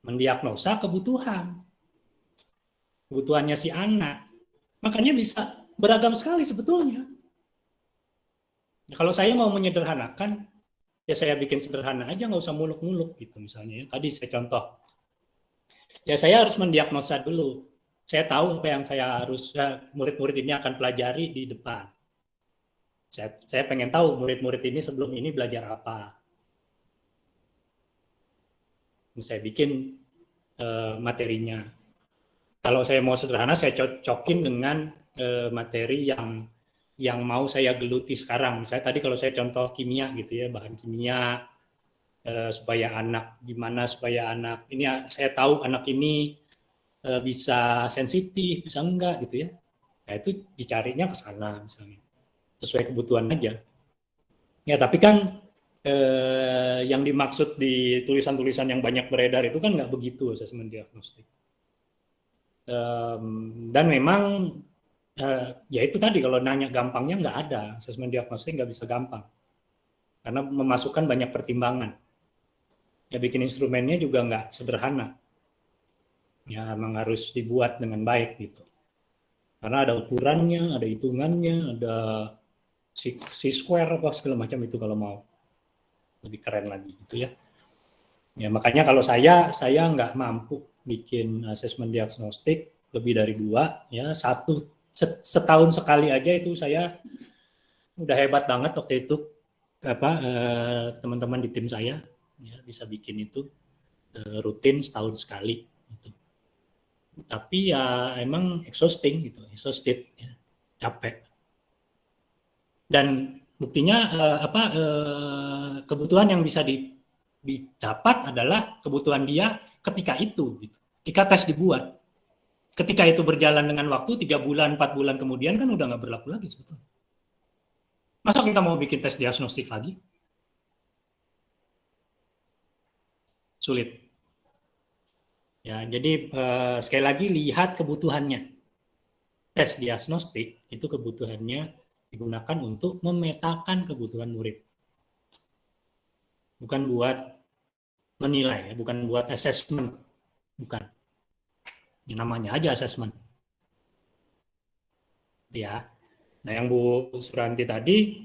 Mendiagnosa kebutuhan. Kebutuhannya si anak. Makanya bisa beragam sekali sebetulnya. Kalau saya mau menyederhanakan, ya saya bikin sederhana aja, nggak usah muluk-muluk gitu misalnya. Ya. Tadi saya contoh. Ya saya harus mendiagnosa dulu. Saya tahu apa yang murid-murid ini akan pelajari di depan. Saya pengen tahu murid-murid ini sebelum ini belajar apa. Saya bikin materinya. Kalau saya mau sederhana, saya cocokin dengan materi yang mau saya geluti sekarang. Misalnya tadi kalau saya contoh kimia gitu ya, bahan kimia, supaya anak ini saya tahu anak ini bisa sensitif, bisa enggak gitu ya. Nah itu dicarinya ke sana misalnya. Sesuai kebutuhan aja. Ya tapi kan yang dimaksud di tulisan-tulisan yang banyak beredar itu kan nggak begitu asesmen diagnostik. Dan memang ya itu tadi kalau nanya gampangnya nggak ada. Asesmen diagnostik nggak bisa gampang. Karena memasukkan banyak pertimbangan. Ya bikin instrumennya juga nggak sederhana. Ya memang harus dibuat dengan baik gitu. Karena ada ukurannya, ada hitungannya, ada C-square apa segala macam itu kalau mau. Lebih keren lagi gitu ya. Ya makanya kalau saya nggak mampu bikin asesmen diagnostik lebih dari 2 ya, setahun sekali aja itu saya udah hebat banget waktu itu teman-teman di tim saya ya, bisa bikin itu rutin setahun sekali gitu. Tapi ya emang exhausted ya, capek. Dan buktinya kebutuhan yang bisa didapat adalah kebutuhan dia ketika itu, gitu. Ketika tes dibuat. Ketika itu berjalan dengan waktu 3 bulan, 4 bulan kemudian kan udah nggak berlaku lagi sebetulnya. Masa kita mau bikin tes diagnostik lagi? Sulit. Ya, jadi sekali lagi lihat kebutuhannya. Tes diagnostik itu kebutuhannya digunakan untuk memetakan kebutuhan murid. Bukan buat menilai, ya, bukan buat assessment. Bukan. Ini namanya aja assessment. Ya. Nah, yang Bu Suranti tadi,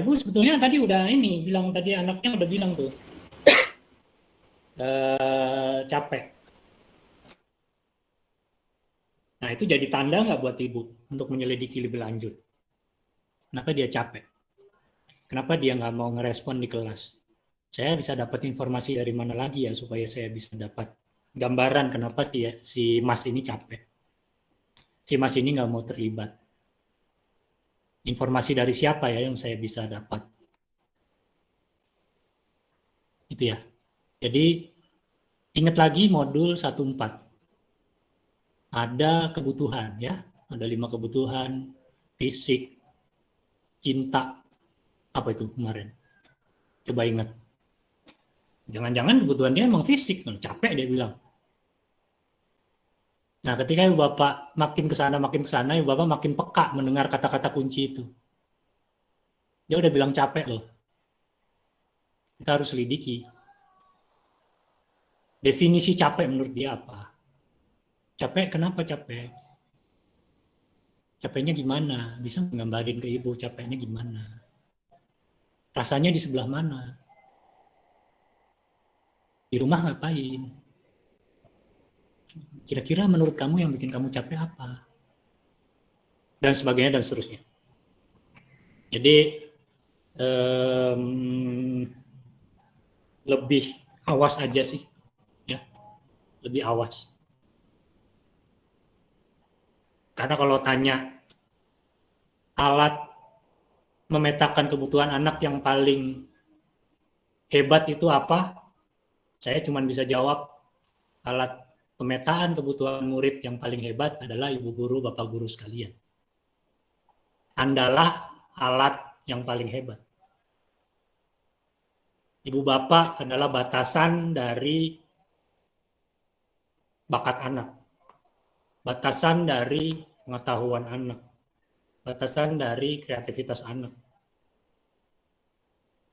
Ibu sebetulnya tadi udah bilang tadi anaknya udah bilang tuh. Capek. Nah itu jadi tanda nggak buat ibu untuk menyelidiki lebih lanjut. Kenapa dia capek? Kenapa dia nggak mau ngerespon di kelas? Saya bisa dapat informasi dari mana lagi ya supaya saya bisa dapat gambaran kenapa si Mas ini capek. Si Mas ini nggak mau terlibat. Informasi dari siapa ya yang saya bisa dapat? Itu ya. Jadi ingat lagi modul 14. Ada kebutuhan ya, ada 5 kebutuhan, fisik, cinta, apa itu kemarin? Coba ingat. Jangan-jangan kebutuhan dia emang fisik, capek dia bilang. Nah, ketika ibu bapak makin ke sana, ibu bapak makin peka mendengar kata-kata kunci itu. Dia udah bilang capek loh. Kita harus selidiki. Definisi capek menurut dia apa? Capek, kenapa capek? Capeknya gimana? Bisa menggambarin ke ibu capeknya gimana? Rasanya di sebelah mana? Di rumah ngapain? Kira-kira menurut kamu yang bikin kamu capek apa? Dan sebagainya dan seterusnya. Jadi lebih awas aja sih, ya, lebih awas. Karena kalau tanya alat memetakan kebutuhan anak yang paling hebat itu apa? Saya cuma bisa jawab alat pemetaan kebutuhan murid yang paling hebat adalah ibu guru, bapak guru sekalian. Andalah alat yang paling hebat. Ibu bapak adalah batasan dari bakat anak, batasan dari pengetahuan anak, batasan dari kreativitas anak.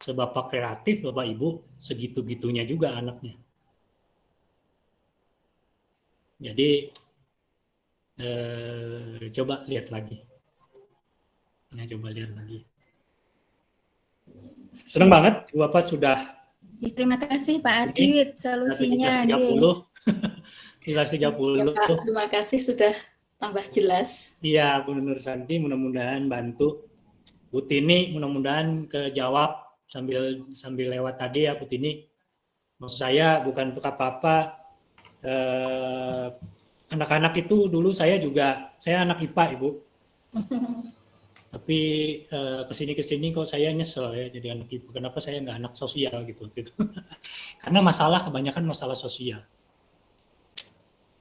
Sebapak kreatif, bapak ibu, segitu-gitunya juga anaknya. Jadi coba lihat lagi. Nah, coba lihat lagi. Senang banget Bapak sudah. Terima kasih Pak Adit solusinya. Kelas 30. Ya, Pak, terima kasih sudah tambah jelas. Iya, Bu Nur Santi mudah-mudahan bantu. Bu Tini mudah-mudahan kejawab sambil lewat tadi ya Bu Tini. Maksud saya bukan untuk apa-apa. Anak-anak itu dulu saya anak IPA Ibu. Tapi kesini kok saya nyesel ya jadi anak IPA. Kenapa saya nggak anak sosial gitu. Karena kebanyakan masalah sosial.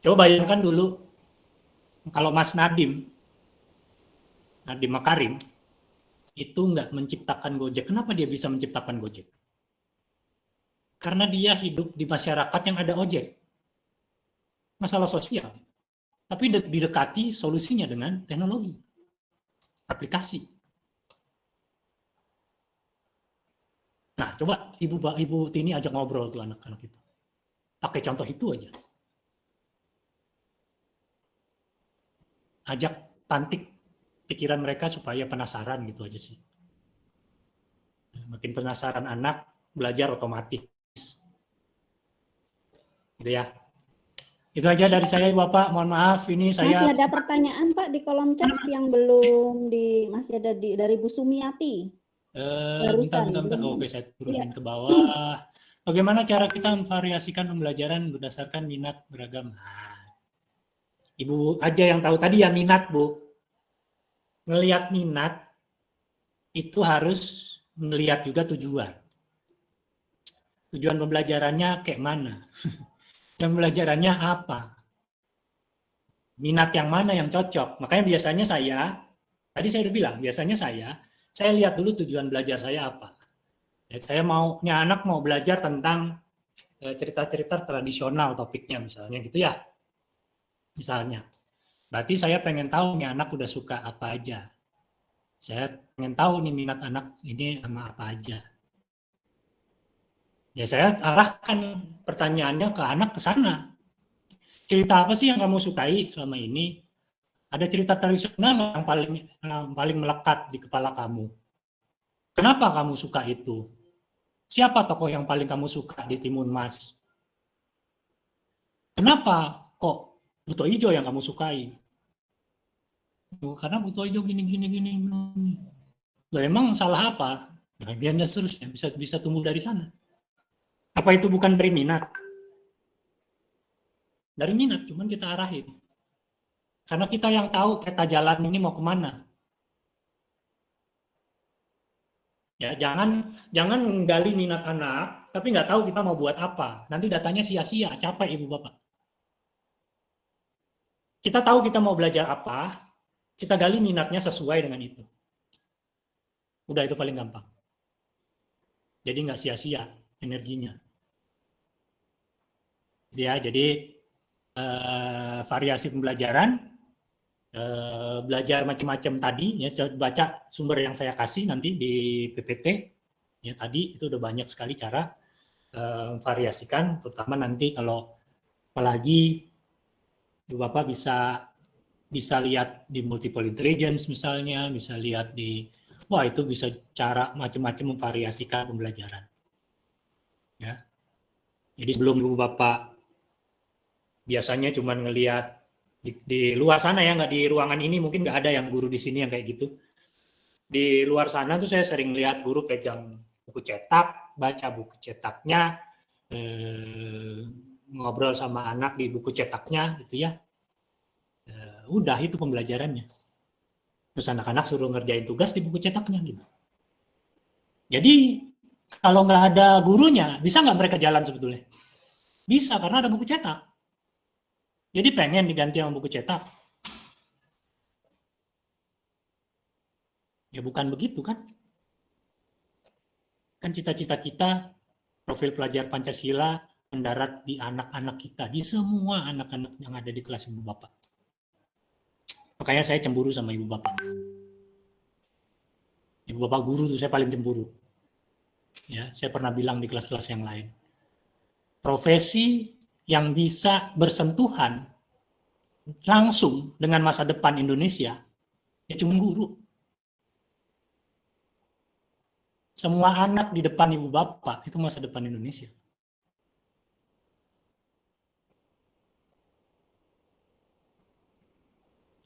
Coba bayangkan dulu kalau Mas Nadiem Makarim itu nggak menciptakan Gojek. Kenapa dia bisa menciptakan Gojek? Karena dia hidup di masyarakat yang ada ojek. Masalah sosial. Tapi didekati solusinya dengan teknologi. Aplikasi. Nah, coba Ibu Tini ajak ngobrol tuh anak-anak itu. Pakai contoh itu aja. Ajak pantik pikiran mereka supaya penasaran gitu aja sih. Makin penasaran anak, belajar otomatis. Gitu ya. Itu aja dari saya Bapak, mohon maaf ini saya. Masih ada pertanyaan Pak di kolom chat yang belum masih ada dari Bu Sumiati. Bentar. Oke, saya turunin ke bawah. Bagaimana cara kita memvariasikan pembelajaran berdasarkan minat beragam? Nah, Ibu aja yang tahu tadi ya minat, Bu. Ngelihat minat itu harus melihat juga tujuan. Tujuan pembelajarannya kayak mana? Jam pembelajarannya apa? Minat yang mana yang cocok? Makanya biasanya tadi saya udah bilang, biasanya saya lihat dulu tujuan belajar saya apa. Ya, anak mau belajar tentang cerita-cerita tradisional topiknya misalnya gitu ya. Misalnya. Berarti saya pengen tahu nih anak udah suka apa aja. Saya pengen tahu nih minat anak ini sama apa aja. Ya saya arahkan pertanyaannya ke anak ke sana. Cerita apa sih yang kamu sukai selama ini? Ada cerita tradisional yang paling melekat di kepala kamu. Kenapa kamu suka itu? Siapa tokoh yang paling kamu suka di Timun Mas? Kenapa kok Buto Ijo yang kamu sukai? Karena Buto Ijo gini. Loh, emang salah apa? Nah, dan seterusnya bisa tumbuh dari sana. Apa itu bukan dari minat? Dari minat, cuman kita arahin. Karena kita yang tahu peta jalan ini mau kemana. Ya, jangan menggali minat anak, tapi nggak tahu kita mau buat apa. Nanti datanya sia-sia, capek Ibu Bapak. Kita tahu kita mau belajar apa, kita gali minatnya sesuai dengan itu. Udah itu paling gampang. Jadi nggak sia-sia energinya. Ya, jadi variasi pembelajaran, belajar macam-macam tadi, ya, baca sumber yang saya kasih nanti di PPT, ya tadi itu udah banyak sekali cara variasikan, terutama nanti kalau apalagi Bapak bisa lihat di multiple intelligence misalnya, bisa lihat di, wah itu bisa cara macam-macam memvariasikan pembelajaran. Ya, jadi sebelum Bapak biasanya cuma ngelihat di luar sana ya, nggak di ruangan ini, mungkin nggak ada yang guru di sini yang kayak gitu. Di luar sana tuh saya sering lihat guru pegang buku cetak, baca buku cetaknya, ngobrol sama anak di buku cetaknya gitu ya. Udah itu pembelajarannya. Terus anak-anak suruh ngerjain tugas di buku cetaknya gitu. Jadi kalau nggak ada gurunya, bisa nggak mereka jalan sebetulnya? Bisa, karena ada buku cetak. Jadi pengen diganti sama buku cetak. Ya bukan begitu kan? Kan cita-cita kita, profil pelajar Pancasila mendarat di anak-anak kita, di semua anak-anak yang ada di kelas ibu bapak. Makanya saya cemburu sama ibu bapak. Ibu bapak guru tuh saya paling cemburu. Ya, saya pernah bilang di kelas-kelas yang lain. Profesi yang bisa bersentuhan langsung dengan masa depan Indonesia, ya cuma guru. Semua anak di depan ibu bapak itu masa depan Indonesia.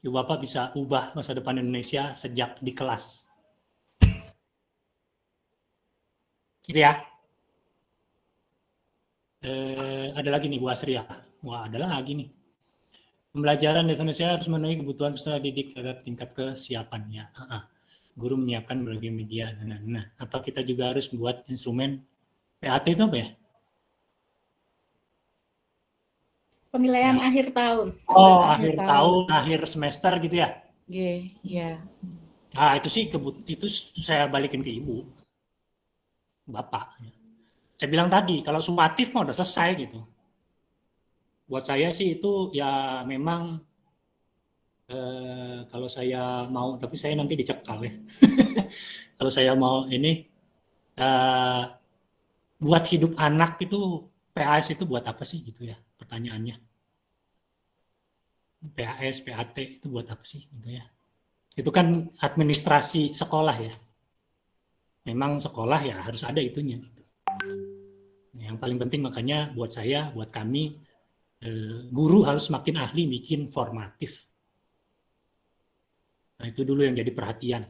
Ibu bapak bisa ubah masa depan Indonesia sejak di kelas. Gitu ya. Ada lagi nih Bu Asri ya. Wah, ada lagi nih. Pembelajaran di Indonesia harus memenuhi kebutuhan peserta didik terhadap tingkat kesiapannya. Guru menyiapkan berbagai media. Nah, apa kita juga harus buat instrumen PAT itu apa ya? Penilaian akhir tahun. Oh, akhir tahun, akhir semester gitu ya? Iya. Nah, itu sih itu saya balikin ke ibu. Bapak. Saya bilang tadi, kalau sumatif mah udah selesai gitu. Buat saya sih itu ya memang kalau saya mau, tapi saya nanti dicekal ya. Kalau saya mau ini buat hidup anak itu, PAS itu buat apa sih gitu ya pertanyaannya. PAS, PAT itu buat apa sih gitu ya. Itu kan administrasi sekolah ya. Memang sekolah ya harus ada itunya gitu. Yang paling penting makanya buat saya, buat kami, guru harus makin ahli bikin formatif. Nah itu dulu yang jadi perhatian.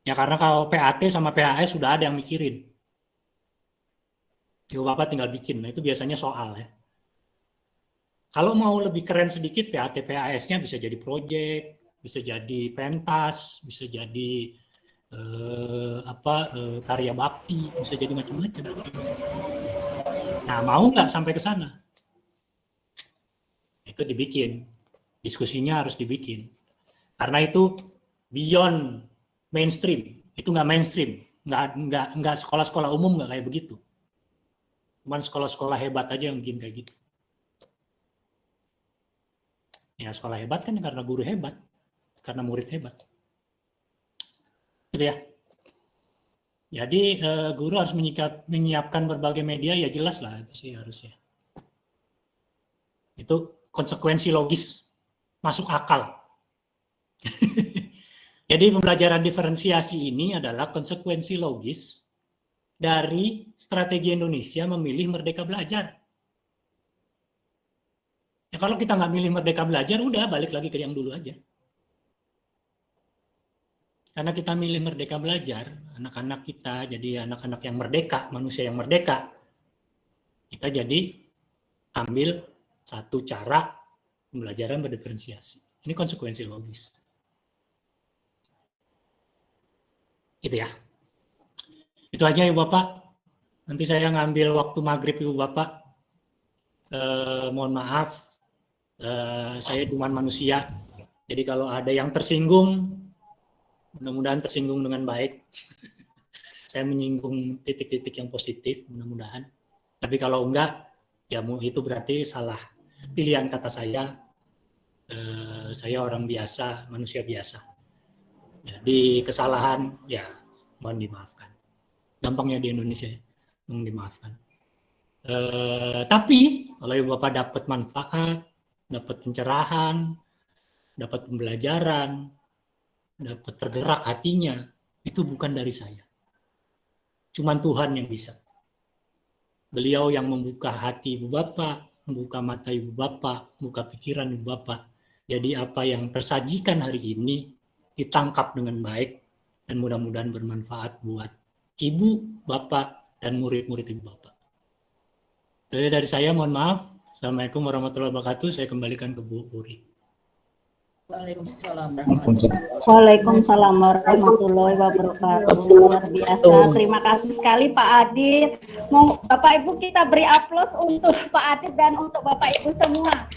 Ya karena kalau PAT sama PAS sudah ada yang mikirin. Ibu bapak tinggal bikin, nah itu biasanya soal ya. Kalau mau lebih keren sedikit, PAT PAS-nya bisa jadi proyek, bisa jadi pentas, bisa jadi karya bakti, bisa jadi macam-macam. Nah, mau nggak sampai ke sana? Itu dibikin, diskusinya harus dibikin. Karena itu beyond mainstream, itu nggak mainstream, nggak sekolah-sekolah umum nggak kayak begitu. Cuman sekolah-sekolah hebat aja yang bikin kayak gitu. Ya sekolah hebat kan karena guru hebat, karena murid hebat. Gitu ya. Jadi guru harus menyiapkan berbagai media, ya jelas lah itu sih harusnya. Itu konsekuensi logis, masuk akal. Jadi pembelajaran diferensiasi ini adalah konsekuensi logis dari strategi Indonesia memilih Merdeka Belajar. Ya kalau kita nggak milih Merdeka Belajar, udah balik lagi ke yang dulu aja. Karena kita milih Merdeka Belajar, anak-anak kita jadi anak-anak yang merdeka, manusia yang merdeka. Kita jadi ambil satu cara pembelajaran berdiferensiasi. Ini konsekuensi logis. Gitu ya. Itu aja Ibu Bapak. Nanti saya ngambil waktu maghrib Ibu Bapak. Mohon maaf, saya cuma manusia. Jadi kalau ada yang tersinggung, mudah-mudahan tersinggung dengan baik. Saya menyinggung titik-titik yang positif, mudah-mudahan. Tapi kalau enggak, Ya itu berarti salah pilihan kata saya. Saya orang biasa, manusia biasa. Jadi kesalahan ya mohon dimaafkan. Gampangnya di Indonesia ya, mohon dimaafkan. Tapi kalau Ibu Bapak dapat manfaat, dapat pencerahan, dapat pembelajaran, dapat tergerak hatinya, itu bukan dari saya. Cuman Tuhan yang bisa. Beliau yang membuka hati Ibu Bapak, membuka mata Ibu Bapak, membuka pikiran Ibu Bapak. Jadi apa yang tersajikan hari ini ditangkap dengan baik dan mudah-mudahan bermanfaat buat Ibu, Bapak, dan murid-murid Ibu Bapak. Jadi dari saya mohon maaf. Assalamualaikum warahmatullahi wabarakatuh. Saya kembalikan ke Bu Uri. Waalaikumsalam warahmatullahi wabarakatuh. Luar biasa. Terima kasih sekali Pak Adit. Bapak Ibu kita beri aplaus untuk Pak Adit dan untuk Bapak Ibu semua.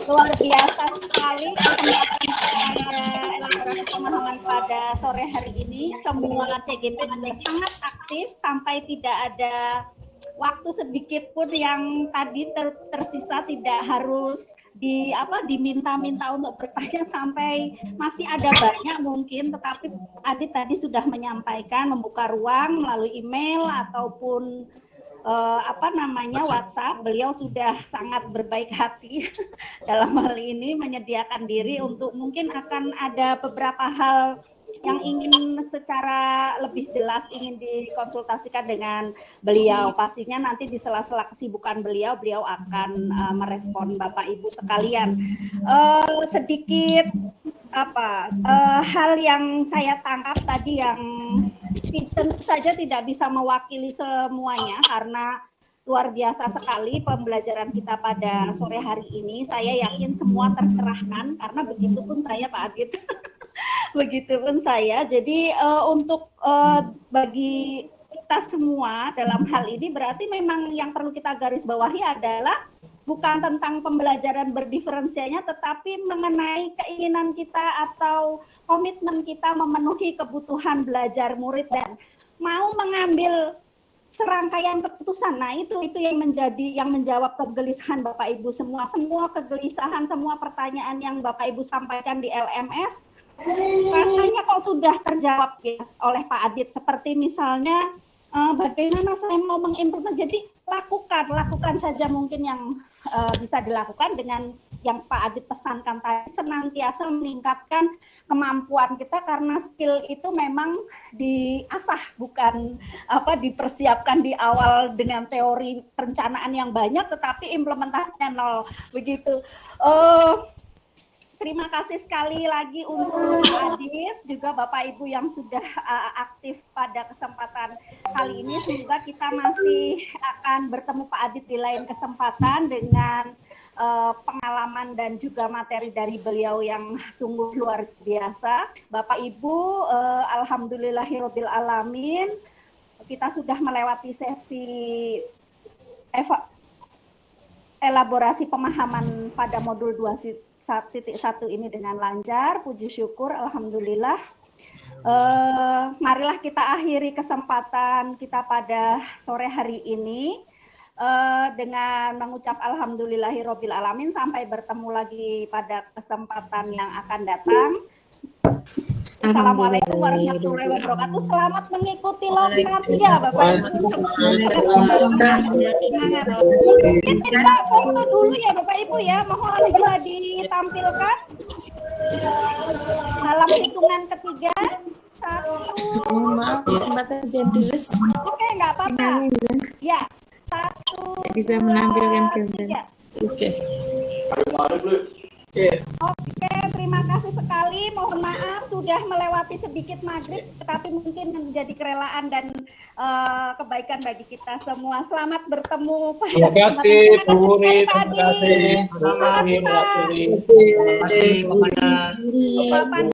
Luar biasa sekali elaborasi pemahaman pada sore hari ini. Semua CGP juga sangat aktif sampai tidak ada waktu sedikit pun yang tadi tersisa, tidak harus diminta-minta untuk bertanya, sampai masih ada banyak mungkin, tetapi Adit tadi sudah menyampaikan membuka ruang melalui email ataupun WhatsApp. Beliau sudah sangat berbaik hati dalam hal ini menyediakan diri untuk mungkin akan ada beberapa hal yang ingin secara lebih jelas ingin dikonsultasikan dengan beliau. Pastinya nanti di sela-sela kesibukan beliau akan merespon Bapak Ibu sekalian. Sedikit hal yang saya tangkap tadi yang tentu saja tidak bisa mewakili semuanya karena luar biasa sekali pembelajaran kita pada sore hari ini. Saya yakin semua tercerahkan karena begitupun saya Pak Adit. Begitupun saya. Jadi untuk bagi kita semua dalam hal ini berarti memang yang perlu kita garis bawahi adalah bukan tentang pembelajaran berdiferensialnya, tetapi mengenai keinginan kita atau komitmen kita memenuhi kebutuhan belajar murid dan mau mengambil serangkaian keputusan. Nah, itu yang menjawab kegelisahan Bapak Ibu semua kegelisahan, semua pertanyaan yang Bapak Ibu sampaikan di LMS. Rasanya kok sudah terjawab ya oleh Pak Adit, seperti misalnya bagaimana saya mau mengimplement. Jadi lakukan saja mungkin yang bisa dilakukan dengan yang Pak Adit pesankan tadi, senantiasa meningkatkan kemampuan kita karena skill itu memang diasah, bukan dipersiapkan di awal dengan teori perencanaan yang banyak tetapi implementasinya nol begitu. Terima kasih sekali lagi untuk Pak Adit, juga Bapak Ibu yang sudah aktif pada kesempatan kali ini. Semoga kita masih akan bertemu Pak Adit di lain kesempatan dengan pengalaman dan juga materi dari beliau yang sungguh luar biasa. Bapak Ibu, alhamdulillahirabbil alamin, kita sudah melewati sesi elaborasi pemahaman pada modul 2.1 ini dengan lancar, puji syukur, alhamdulillah. Marilah kita akhiri kesempatan kita pada sore hari ini dengan mengucap alhamdulillahirabbil alamin. Sampai bertemu lagi pada kesempatan yang akan datang. Assalamualaikum warahmatullahi wabarakatuh. Selamat mengikuti lokat ya Bapak Ibu. Mungkin kita foto dulu ya Bapak Ibu ya. Mohon juga ditampilkan dalam hitungan ketiga. 1. Maaf, tempat saya jendris. Oke, nggak apa-apa. Ya, 1. Bisa menampilkan gambar. Oke, terima kasih sekali. Mohon maaf sudah melewati sedikit maghrib, tetapi mungkin menjadi kerelaan dan kebaikan bagi kita semua. Selamat bertemu. Terima kasih Bu Uri, terima kasih. Terima kasih kepada